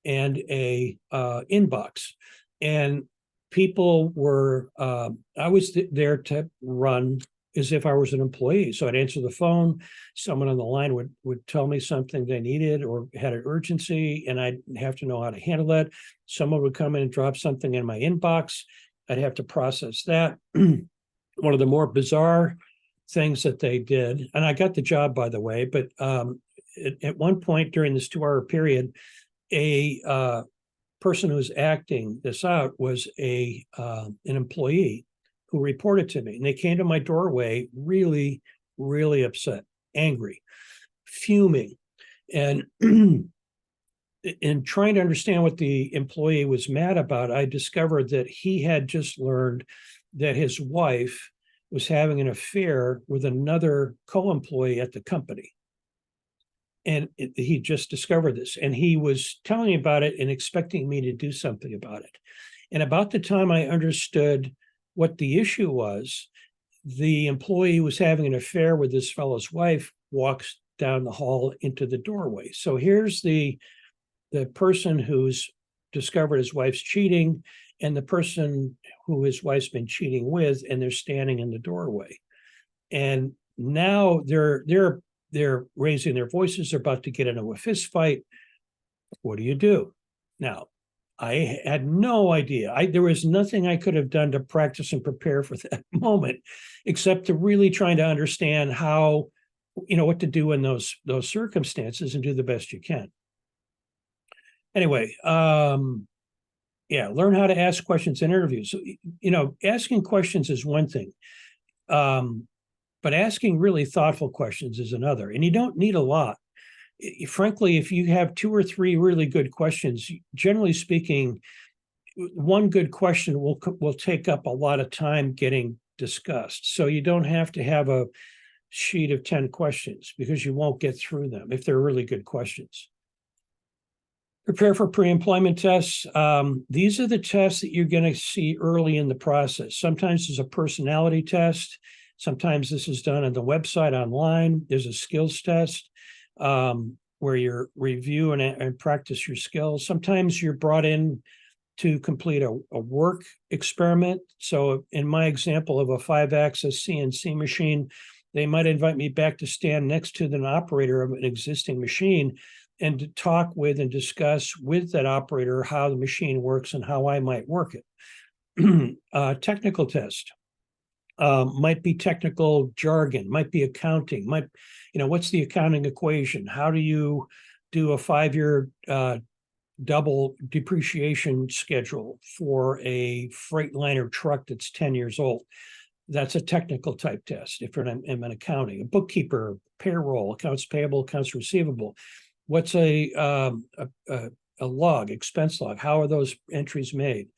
and a inbox. And people were, I was there to run as if I was an employee. So I'd answer the phone, someone on the line would tell me something they needed or had an urgency, and I'd have to know how to handle that. Someone would come in and drop something in my inbox. I'd have to process that. One of the more bizarre things that they did, and I got the job, by the way, but at one point during this 2-hour period, a person who was acting this out was an employee who reported to me, and they came to my doorway really, really upset, angry, fuming, and in trying to understand what the employee was mad about, I discovered that he had just learned that his wife was having an affair with another co-employee at the company. And he just discovered this, and he was telling me about it and expecting me to do something about it. And about the time I understood what the issue was, the employee who was having an affair with this fellow's wife walks down the hall into the doorway. So here's the person who's discovered his wife's cheating and the person who his wife's been cheating with, and they're standing in the doorway. And now they're raising their voices. They're about to get into a fist fight. What do you do? Now, I had no idea. There was nothing I could have done to practice and prepare for that moment, except to really trying to understand how, what to do in those circumstances and do the best you can. Anyway, learn how to ask questions in interviews. Asking questions is one thing, but asking really thoughtful questions is another, and you don't need a lot. Frankly, if you have 2 or 3 really good questions, generally speaking, one good question will take up a lot of time getting discussed. So you don't have to have a sheet of 10 questions because you won't get through them if they're really good questions. Prepare for pre-employment tests. These are the tests that you're going to see early in the process. Sometimes there's a personality test. Sometimes this is done on the website online. There's a skills test where you review and practice your skills. Sometimes you're brought in to complete a work experiment. So in my example of a 5-axis CNC machine, they might invite me back to stand next to the operator of an existing machine and to talk with and discuss with that operator how the machine works and how I might work it. Technical test might be technical jargon, might be accounting, what's the accounting equation? How do you do a 5-year double depreciation schedule for a Freightliner truck that's 10 years old? That's a technical type test. If you're in accounting, a bookkeeper, payroll, accounts payable, accounts receivable. What's a log, expense log? How are those entries made?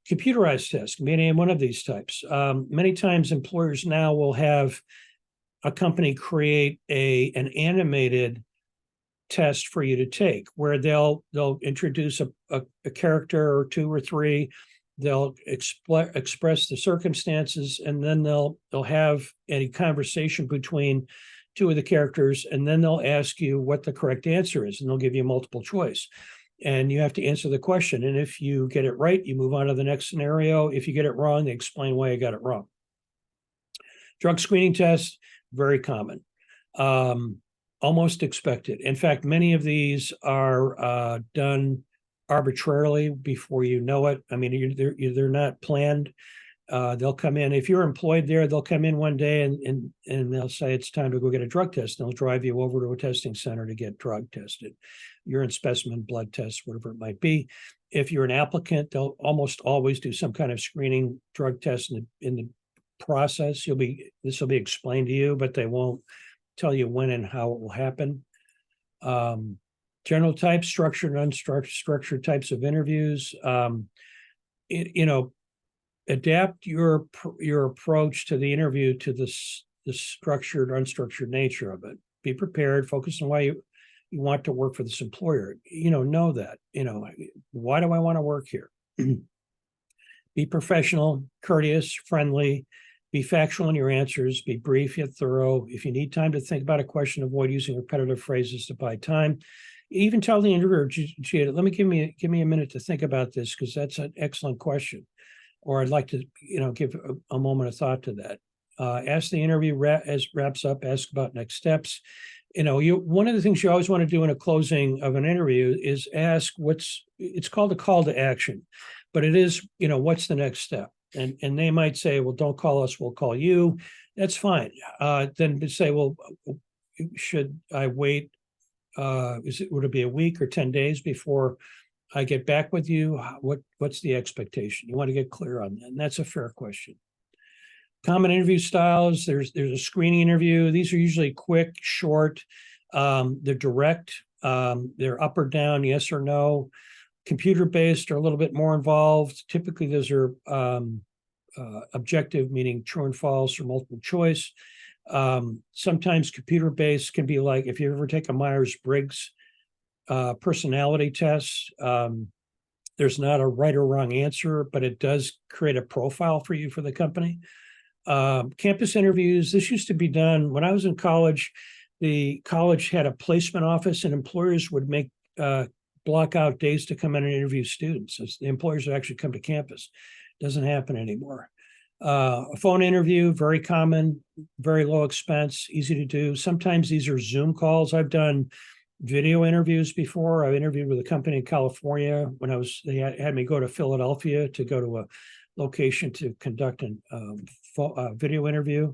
Computerized test, meaning one of these types. Many times employers now will have a company create an animated test for you to take, where they'll introduce a character or 2 or 3. They'll express the circumstances, and then they'll have a conversation between 2 of the characters, and then they'll ask you what the correct answer is, and they'll give you multiple choice. And you have to answer the question. And if you get it right, you move on to the next scenario. If you get it wrong, they explain why you got it wrong. Drug screening test, very common. Almost expected. In fact, many of these are done arbitrarily before you know it. I mean, they're not planned. They'll come in. If you're employed there, they'll come in one day and they'll say it's time to go get a drug test. And they'll drive you over to a testing center to get drug tested. Urine specimen, blood tests, whatever it might be. If you're an applicant, they'll almost always do some kind of screening drug test in the process. This will be explained to you, but they won't tell you when and how it will happen. General types, structured and unstructured types of interviews. Adapt your approach to the interview to the structured, unstructured nature of it. Be prepared, focus on why you want to work for this employer. Know that, why do I want to work here? Be professional, courteous, friendly, be factual in your answers, be brief yet thorough. If you need time to think about a question, avoid using repetitive phrases to buy time. Even tell the interviewer, gee, let me give me a minute to think about this, because that's an excellent question. Or I'd like to, give a moment of thought to that. Ask the interview wraps up, ask about next steps. One of the things you always want to do in a closing of an interview is ask it's called a call to action, but it is, what's the next step? And they might say, well, don't call us, we'll call you. That's fine. Then say, well, should I wait? Would it be a week or 10 days before I get back with you? What's the expectation? You want to get clear on that. And that's a fair question. Common interview styles. There's a screening interview. These are usually quick, short. They're direct. They're up or down, yes or no. Computer-based are a little bit more involved. Typically, those are objective, meaning true and false or multiple choice. Sometimes computer-based can be like, if you ever take a Myers-Briggs personality test, there's not a right or wrong answer, but it does create a profile for you for the company. Campus interviews, this used to be done when I was in college. The college had a placement office, and employers would make block out days to come in and interview students. So the employers would actually come to campus. Doesn't happen anymore. A phone interview, very common, very low expense, easy to do. Sometimes these are Zoom calls. I've done video interviews before. I interviewed with a company in California when they had me go to Philadelphia to go to a location to conduct a video interview.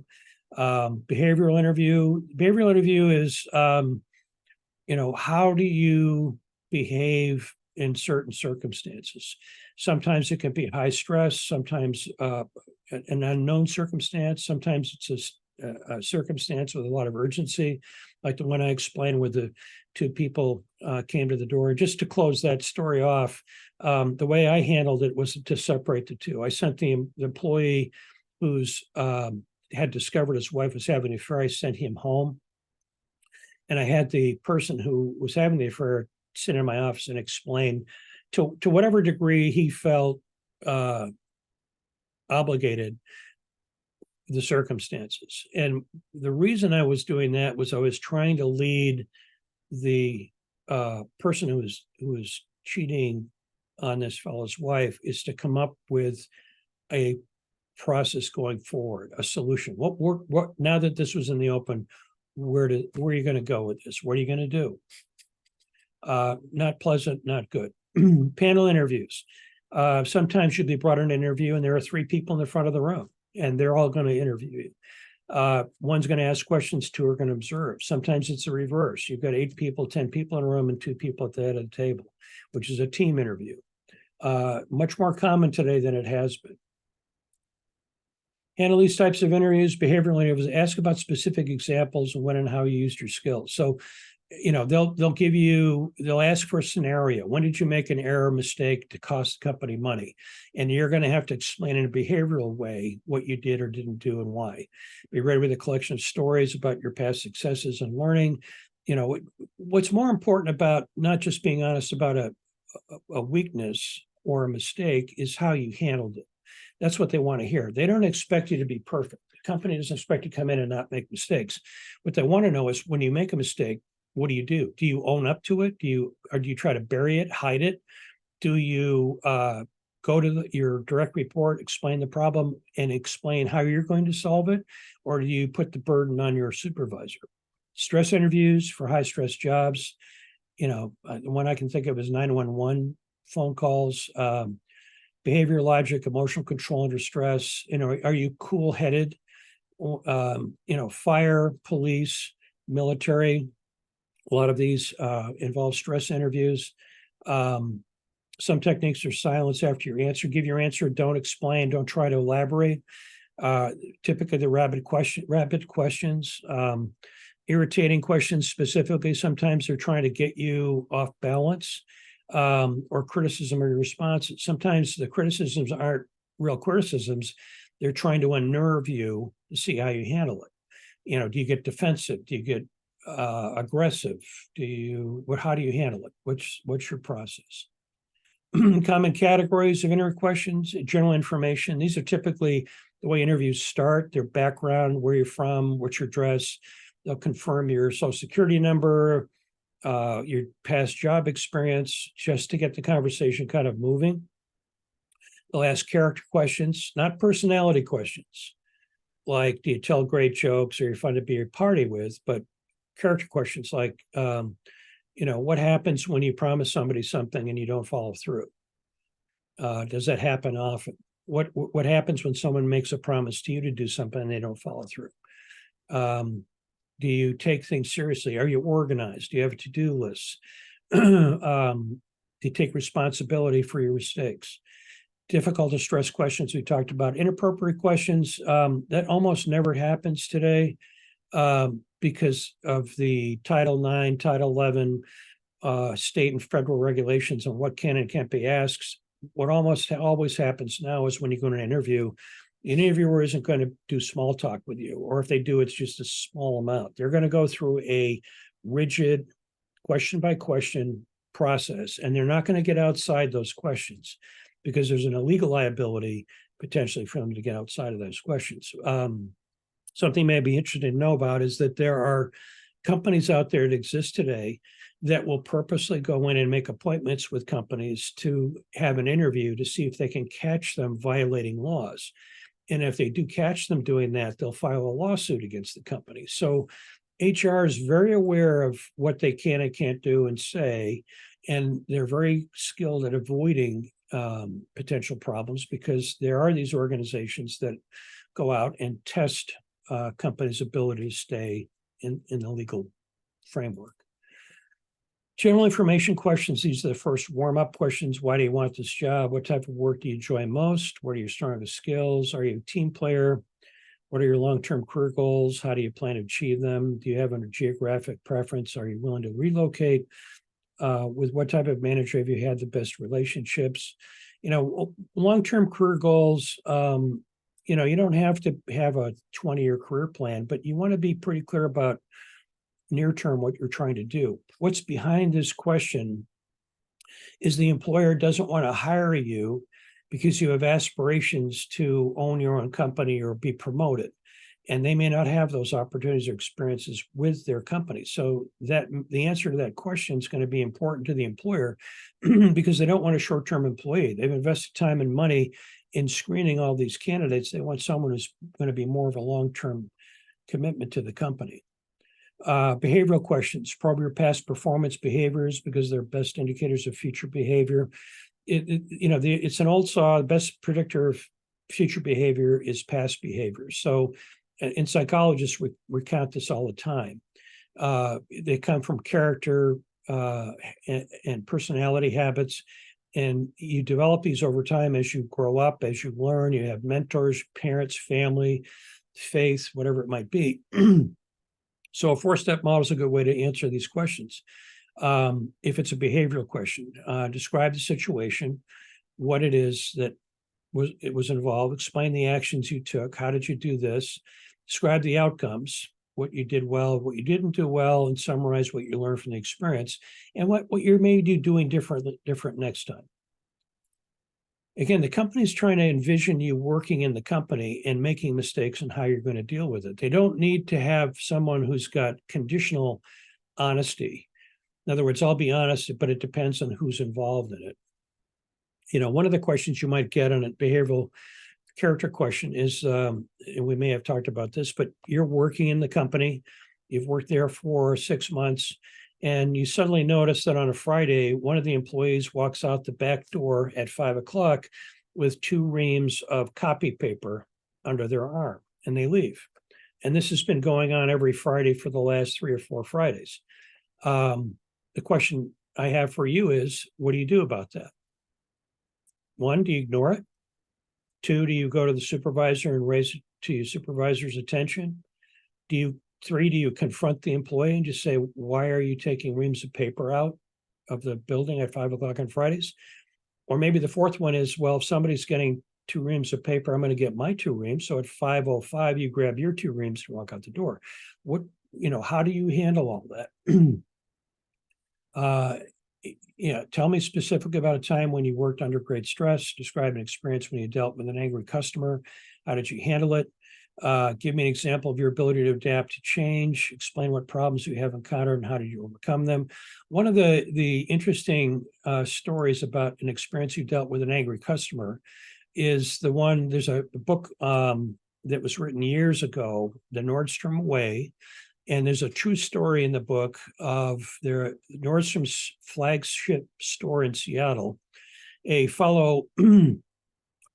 Behavioral interview is, how do you behave in certain circumstances? Sometimes it can be high stress, sometimes an unknown circumstance, sometimes it's a circumstance with a lot of urgency, like the one I explained with the 2 people came to the door. Just to close that story off, the way I handled it was to separate the 2. I sent the employee who's had discovered his wife was having an affair. I sent him home, and I had the person who was having the affair sit in my office and explain to whatever degree he felt obligated the circumstances. And the reason I was doing that was I was trying to lead the person who was cheating on this fellow's wife is to come up with a process going forward, a solution. What now that this was in the open, where are you going to go with this? What are you going to do? Not pleasant, not good. Panel interviews. Sometimes you'll be brought in an interview and there are 3 people in the front of the room and they're all going to interview you. One's going to ask questions, 2 are going to observe. Sometimes it's the reverse. You've got 8 people, 10 people in a room and 2 people at the head of the table, which is a team interview. Much more common today than it has been. Handle these types of interviews, behavioral interviews, ask about specific examples of when and how you used your skills. So, they'll ask for a scenario. When did you make an error, mistake to cost the company money? And you're going to have to explain in a behavioral way what you did or didn't do and why. Be ready with a collection of stories about your past successes and learning. What's more important about not just being honest about a weakness or a mistake is how you handled it. That's what they want to hear. They don't expect you to be perfect. The company doesn't expect you to come in and not make mistakes. What they want to know is when you make a mistake, what do you do? Do you own up to it? Do you try to bury it, hide it? Do you go to your direct report, explain the problem, and explain how you're going to solve it? Or do you put the burden on your supervisor? Stress interviews for high stress jobs. The one I can think of is 911 phone calls. Behavior logic, emotional control under stress. Are you cool-headed? Fire, police, military. A lot of these involve stress interviews. Some techniques are silence after your answer. Give your answer. Don't explain. Don't try to elaborate. Typically, the rapid questions. Irritating questions specifically. Sometimes they're trying to get you off balance. Or criticism of your response. Sometimes the criticisms aren't real criticisms. They're trying to unnerve you to see how you handle it. Do you get defensive? Do you get aggressive? How do you handle it? What's your process? Common categories of interview questions, general information. These are typically the way interviews start, their background, where you're from, what's your address. They'll confirm your social security number, your past job experience, just to get the conversation kind of moving. They'll ask character questions, not personality questions, like do you tell great jokes or you're fun to be a party with, but character questions like, what happens when you promise somebody something and you don't follow through? Does that happen often? What happens when someone makes a promise to you to do something and they don't follow through? Do you take things seriously? Are you organized? Do you have a to-do list? Do you take responsibility for your mistakes? Difficult to stress questions we talked about. Inappropriate questions, that almost never happens today because of the Title IX, Title 11 state and federal regulations on what can and can't be asked. What almost always happens now is when you go to an interview, the interviewer isn't going to do small talk with you, or if they do, it's just a small amount. They're going to go through a rigid question by question process, and they're not going to get outside those questions because there's an illegal liability potentially for them to get outside of those questions. Something you may be interested to know about is that there are companies out there that exist today that will purposely go in and make appointments with companies to have an interview to see if they can catch them violating laws. And if they do catch them doing that, they'll file a lawsuit against the company. So HR is very aware of what they can and can't do and say, and they're very skilled at avoiding potential problems because there are these organizations that go out and test companies' ability to stay in the legal framework. General information questions. These are the first warm-up questions. Why do you want this job? What type of work do you enjoy most? What are your strongest skills? Are you a team player? What are your long-term career goals? How do you plan to achieve them? Do you have a geographic preference? Are you willing to relocate? With what type of manager have you had the best relationships? Long-term career goals, you don't have to have a 20-year career plan, but you want to be pretty clear about near term what you're trying to do. What's behind this question is the employer doesn't want to hire you because you have aspirations to own your own company or be promoted. And they may not have those opportunities or experiences with their company. So that the answer to that question is going to be important to the employer because they don't want a short-term employee. They've invested time and money in screening all these candidates. They want someone who's going to be more of a long-term commitment to the company. Behavioral questions, probe your past performance behaviors because they're best indicators of future behavior. It's an old saw, the best predictor of future behavior is past behavior. So in psychologists, we recount this all the time. They come from character and personality habits, and you develop these over time as you grow up, as you learn, you have mentors, parents, family, faith, whatever it might be. So a 4-step model is a good way to answer these questions. If it's a behavioral question, describe the situation, what it is that was involved, explain the actions you took, how did you do this, describe the outcomes, what you did well, what you didn't do well, and summarize what you learned from the experience and what you're maybe doing different next time. Again, the company's trying to envision you working in the company and making mistakes and how you're going to deal with it. They don't need to have someone who's got conditional honesty. In other words, I'll be honest, but it depends on who's involved in it. One of the questions you might get on a behavioral character question is, and we may have talked about this, but you're working in the company, you've worked there for 6 months, and you suddenly notice that on a Friday, one of the employees walks out the back door at 5 o'clock with 2 reams of copy paper under their arm, and they leave. And this has been going on every Friday for the last 3 or 4 Fridays. The question I have for you is, what do you do about that? 1, do you ignore it? 2, do you go to the supervisor and raise it to your supervisor's attention? 3, do you confront the employee and just say, why are you taking reams of paper out of the building at 5 o'clock on Fridays? Or maybe the 4th one is, well, if somebody's getting 2 reams of paper, I'm going to get my 2 reams. So at 5:05, you grab your 2 reams and walk out the door. How do you handle all that? Tell me specifically about a time when you worked under great stress. Describe an experience when you dealt with an angry customer. How did you handle it? Give me an example of your ability to adapt to change. Explain what problems you have encountered and how did you overcome them. One of the interesting stories about an experience you dealt with an angry customer is there's a book that was written years ago, The Nordstrom Way. And there's a true story in the book of Nordstrom's flagship store in Seattle. A fellow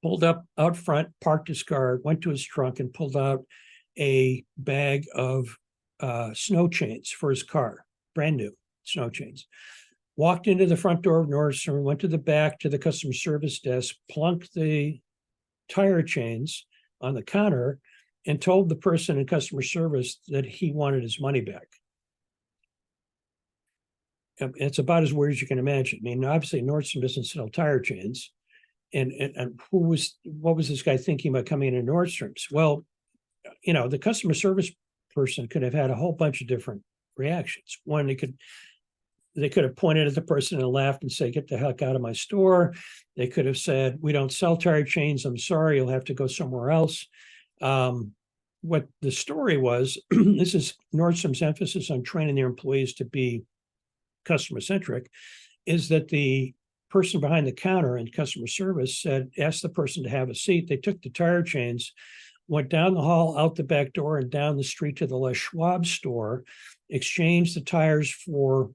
pulled up out front, parked his car, went to his trunk and pulled out a bag of snow chains for his car, brand new snow chains. Walked into the front door of Nordstrom, went to the back to the customer service desk, plunked the tire chains on the counter, and told the person in customer service that he wanted his money back. It's about as weird as you can imagine. I mean, obviously Nordstrom doesn't sell tire chains. And what was this guy thinking about coming into Nordstrom's? Well, the customer service person could have had a whole bunch of different reactions. One, they could have pointed at the person and laughed and say, get the heck out of my store. They could have said, we don't sell tire chains. I'm sorry, you'll have to go somewhere else. What the story was, this is Nordstrom's emphasis on training their employees to be customer-centric, is that the person behind the counter in customer service asked the person to have a seat. They took the tire chains, went down the hall, out the back door, and down the street to the Les Schwab store, exchanged the tires for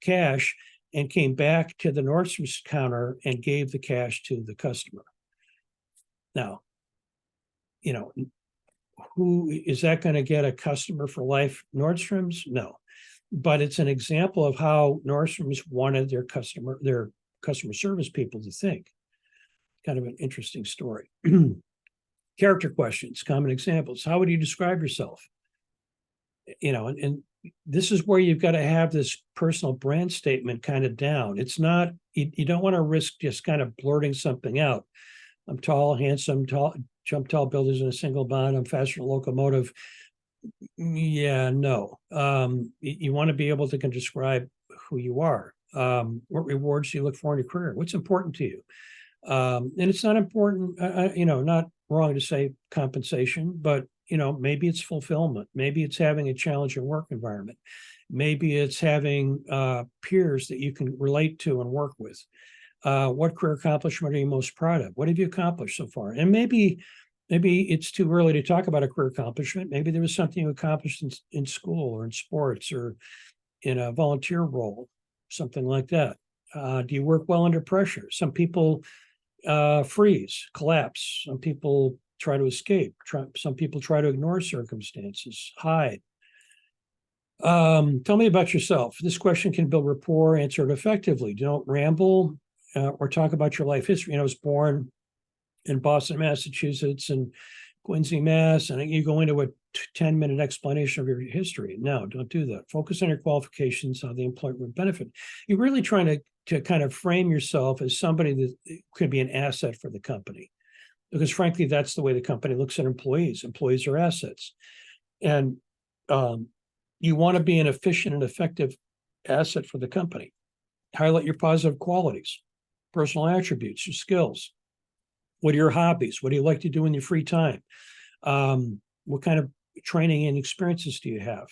cash, and came back to the Nordstrom's counter and gave the cash to the customer. Now, who is that going to get a customer for life? Nordstrom's? No. But it's an example of how Nordstrom's wanted their customer service people to think. Kind of an interesting story. Character questions, common examples. How would you describe yourself? And this is where you've got to have this personal brand statement kind of down. It's not, you don't want to risk just kind of blurting something out. I'm tall, handsome, jump tall buildings in a single bond. I'm faster than a locomotive. Yeah, no. You want to be able to describe who you are. What rewards do you look for in your career? What's important to you? And it's not important, not wrong to say compensation, but, maybe it's fulfillment. Maybe it's having a challenging work environment. Maybe it's having peers that you can relate to and work with. What career accomplishment are you most proud of? What have you accomplished so far? And maybe it's too early to talk about a career accomplishment. Maybe there was something you accomplished in school or in sports or in a volunteer role, something like that. Do you work well under pressure? Some people freeze, collapse. Some people try to escape. Some people try to ignore circumstances, hide. Tell me about yourself. This question can build rapport, answer it effectively. Don't ramble or talk about your life history. I was born in Boston, Massachusetts, and Quincy, Mass, and you go into a 10-minute explanation of your history. No, don't do that. Focus on your qualifications, how the employer would benefit. You're really trying to kind of frame yourself as somebody that could be an asset for the company. Because frankly, that's the way the company looks at employees. Employees are assets. And you want to be an efficient and effective asset for the company. Highlight your positive qualities, personal attributes, your skills. What are your hobbies? What do you like to do in your free time? What kind of training and experiences do you have?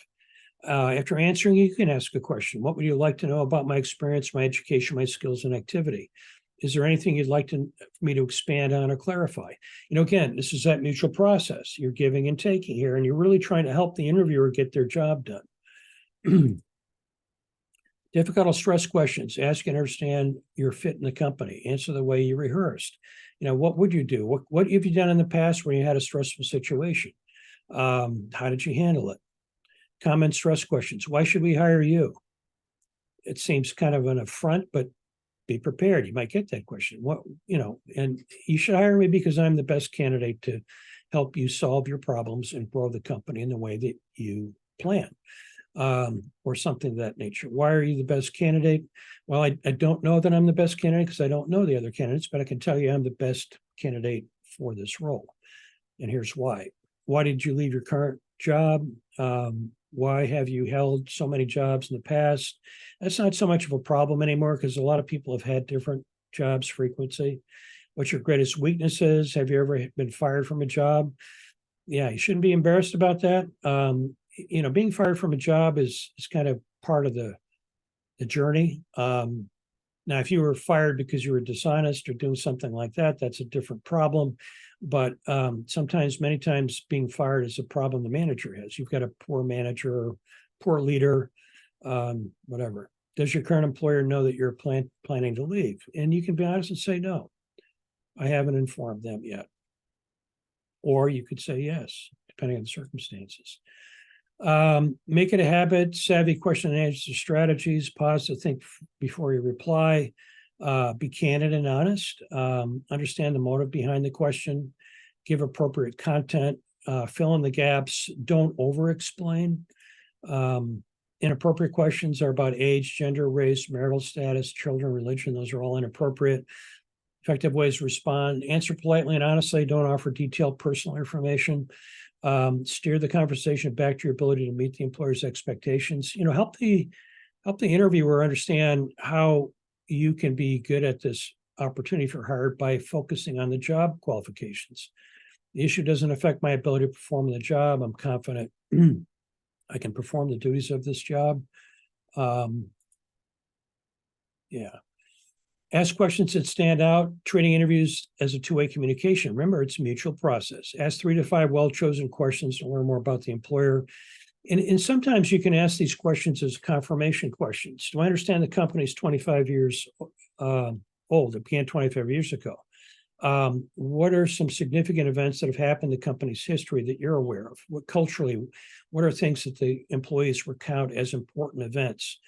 After answering, you can ask a question. What would you like to know about my experience, my education, my skills, and activity? Is there anything you'd like me to expand on or clarify? Again, this is that mutual process. You're giving and taking here, and you're really trying to help the interviewer get their job done. Difficult or stress questions. Ask and understand your fit in the company. Answer the way you rehearsed. What would you do? What have you done in the past when you had a stressful situation? How did you handle it? Common stress questions. Why should we hire you? It seems kind of an affront, but be prepared. You might get that question. And you should hire me because I'm the best candidate to help you solve your problems and grow the company in the way that you plan. Or something of that nature. Why are you the best candidate? Well, I don't know that I'm the best candidate because I don't know the other candidates, but I can tell you I'm the best candidate for this role. And here's why. Why did you leave your current job? Why have you held so many jobs in the past? That's not so much of a problem anymore because a lot of people have had different jobs frequency. What's your greatest weaknesses? Have you ever been fired from a job? Yeah, you shouldn't be embarrassed about that. Being fired from a job is kind of part of the journey. Now, if you were fired because you were dishonest or doing something like that, that's a different problem. But many times being fired is a problem the manager has. You've got a poor manager or poor leader, whatever. Does your current employer know that you're planning to leave? And you can be honest and say, no, I haven't informed them yet. Or you could say yes, depending on the circumstances. Make it a habit, savvy question and answer strategies, pause to think before you reply, be candid and honest, understand the motive behind the question, give appropriate content, fill in the gaps, don't over-explain. Inappropriate questions are about age, gender, race, marital status, children, religion. Those are all inappropriate. Effective ways to respond, answer politely and honestly, don't offer detailed personal information. Steer the conversation back to your ability to meet the employer's expectations. Help the interviewer understand how you can be good at this opportunity for hire by focusing on the job qualifications. The issue doesn't affect my ability to perform the job. I'm confident I can perform the duties of this job. Yeah. Ask questions that stand out, treating interviews as a two-way communication. Remember, it's a mutual process. Ask 3 to 5 well-chosen questions to learn more about the employer. And sometimes you can ask these questions as confirmation questions. Do I understand the company's 25 years old? It began 25 years ago. What are some significant events that have happened in the company's history that you're aware of? Culturally, what are things that the employees recount as important events?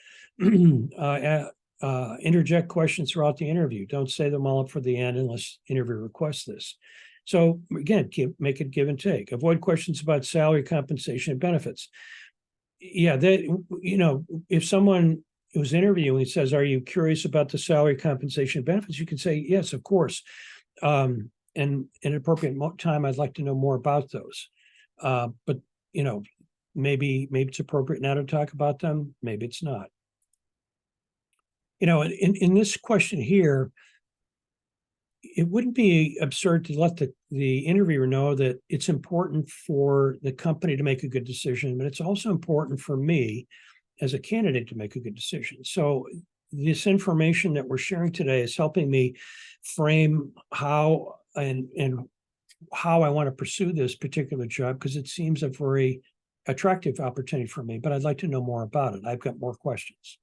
Interject questions throughout the interview. Don't say them all up for the end unless interview requests this. So again, make it give and take. Avoid questions about salary, compensation, and benefits. Yeah, if someone who's interviewing says, "Are you curious about the salary, compensation, and benefits?" You can say, "Yes, of course." And in an appropriate time, I'd like to know more about those. But maybe it's appropriate now to talk about them. Maybe it's not. In this question here, it wouldn't be absurd to let the interviewer know that it's important for the company to make a good decision, but it's also important for me as a candidate to make a good decision. So this information that we're sharing today is helping me frame how and how I want to pursue this particular job, because it seems a very attractive opportunity for me, but I'd like to know more about it. I've got more questions.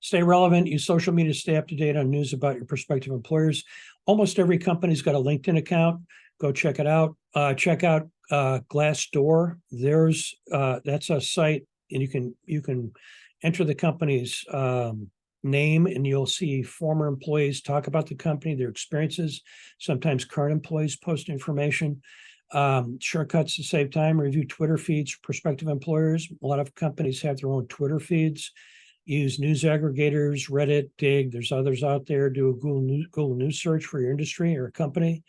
Stay relevant, use social media to stay up to date on news about your prospective employers. Almost every company's got a LinkedIn account. Go check it out. Check out Glassdoor. That's a site, and you can enter the company's name, and you'll see former employees talk about the company, their experiences. Sometimes current employees post information. Shortcuts to save time. Review Twitter feeds for prospective employers. A lot of companies have their own Twitter feeds. Use news aggregators, Reddit, Dig. There's others out there. Do a Google News search for your industry or a company.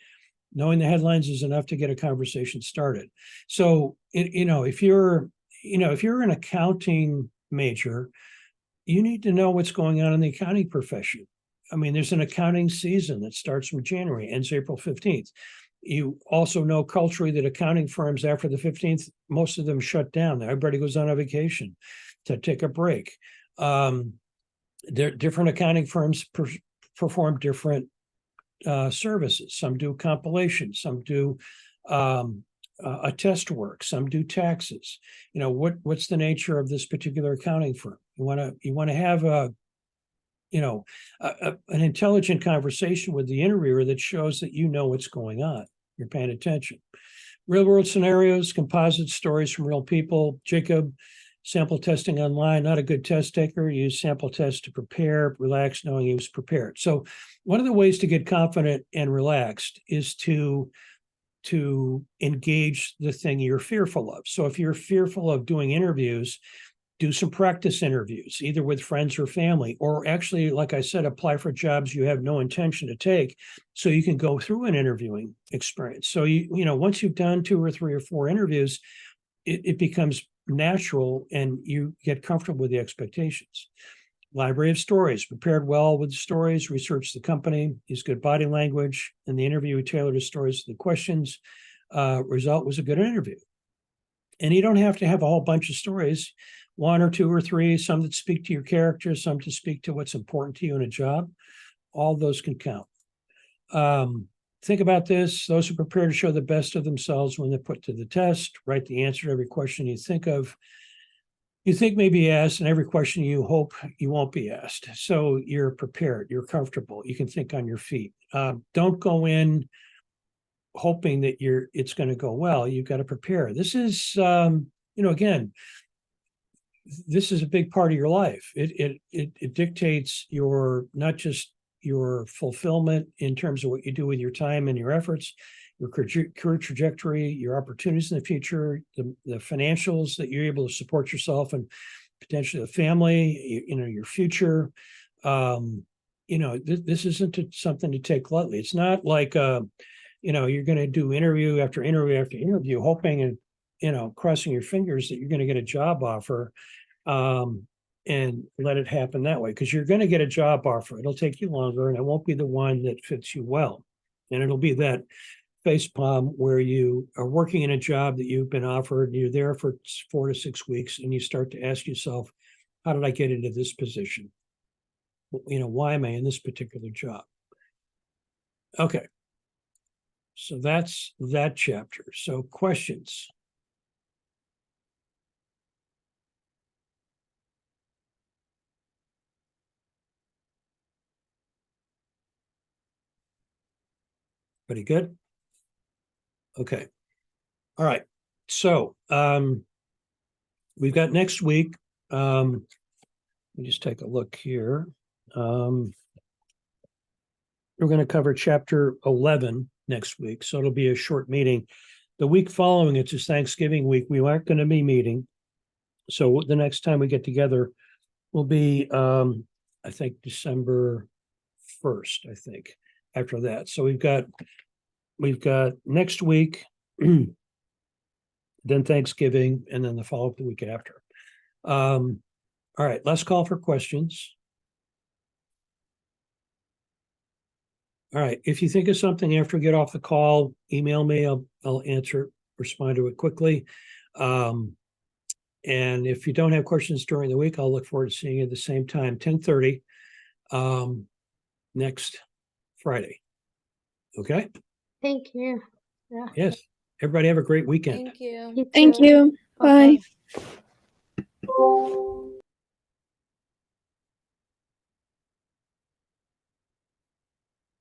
Knowing the headlines is enough to get a conversation started. So, if you're an accounting major, you need to know what's going on in the accounting profession. I mean, there's an accounting season that starts from January, ends April 15th. You also know culturally that accounting firms after the 15th, most of them shut down. Everybody goes on a vacation to take a break. Different accounting firms perform different services. Some do compilations, some do attest work, some do taxes. What's the nature of this particular accounting firm? You want to have an intelligent conversation with the interviewer that shows that you know what's going on. You're paying attention. Real world scenarios, composite stories from real people. Jacob, sample testing online, not a good test taker. Use sample tests to prepare, relax knowing he was prepared. So one of the ways to get confident and relaxed is to engage the thing you're fearful of. So if you're fearful of doing interviews, do some practice interviews, either with friends or family, or actually, like I said, apply for jobs you have no intention to take so you can go through an interviewing experience. So once you've done 2 or 3 or 4 interviews, it becomes natural and you get comfortable with the expectations. Library of stories, prepared well with stories, research the company, use good body language, and the interview tailored his stories to the questions. Result was a good interview. And you don't have to have a whole bunch of stories, 1 or 2 or 3, some that speak to your character, some to speak to what's important to you in a job. All those can count. Think about this. Those who prepare to show the best of themselves when they're put to the test, write the answer to every question you think may be asked, and every question you hope you won't be asked. So you're prepared, you're comfortable, you can think on your feet. Don't go in hoping that it's going to go well. You've got to prepare. This is, again, this is a big part of your life. It dictates not just your fulfillment in terms of what you do with your time and your efforts, your career trajectory, your opportunities in the future, the financials that you're able to support yourself and potentially a family, your future. This isn't something to take lightly. It's not like, you're going to do interview after interview after interview, hoping and, crossing your fingers that you're going to get a job offer. And let it happen that way, because you're going to get a job offer. It'll take you longer, and it won't be the one that fits you well. And it'll be that facepalm where you are working in a job that you've been offered, and you're there for 4 to 6 weeks, and you start to ask yourself, how did I get into this position? Why am I in this particular job? Okay. So that's that chapter. So questions? Pretty good? Okay. All right. So we've got next week. Let me just take a look here. We're going to cover chapter 11 next week. So it'll be a short meeting. The week following, it's just Thanksgiving week. We aren't going to be meeting. So the next time we get together will be, I think, December 1st, I think, after that. So we've got next week, then Thanksgiving, and then the follow-up the week after. All right, let's call for questions. All right. If you think of something after we get off the call, email me. I'll answer, respond to it quickly. And if you don't have questions during the week, I'll look forward to seeing you at the same time, 10:30, next Friday. Okay? Thank you. Yeah. Yes. Everybody have a great weekend. Thank you. You Thank too. you. Bye. Bye-bye.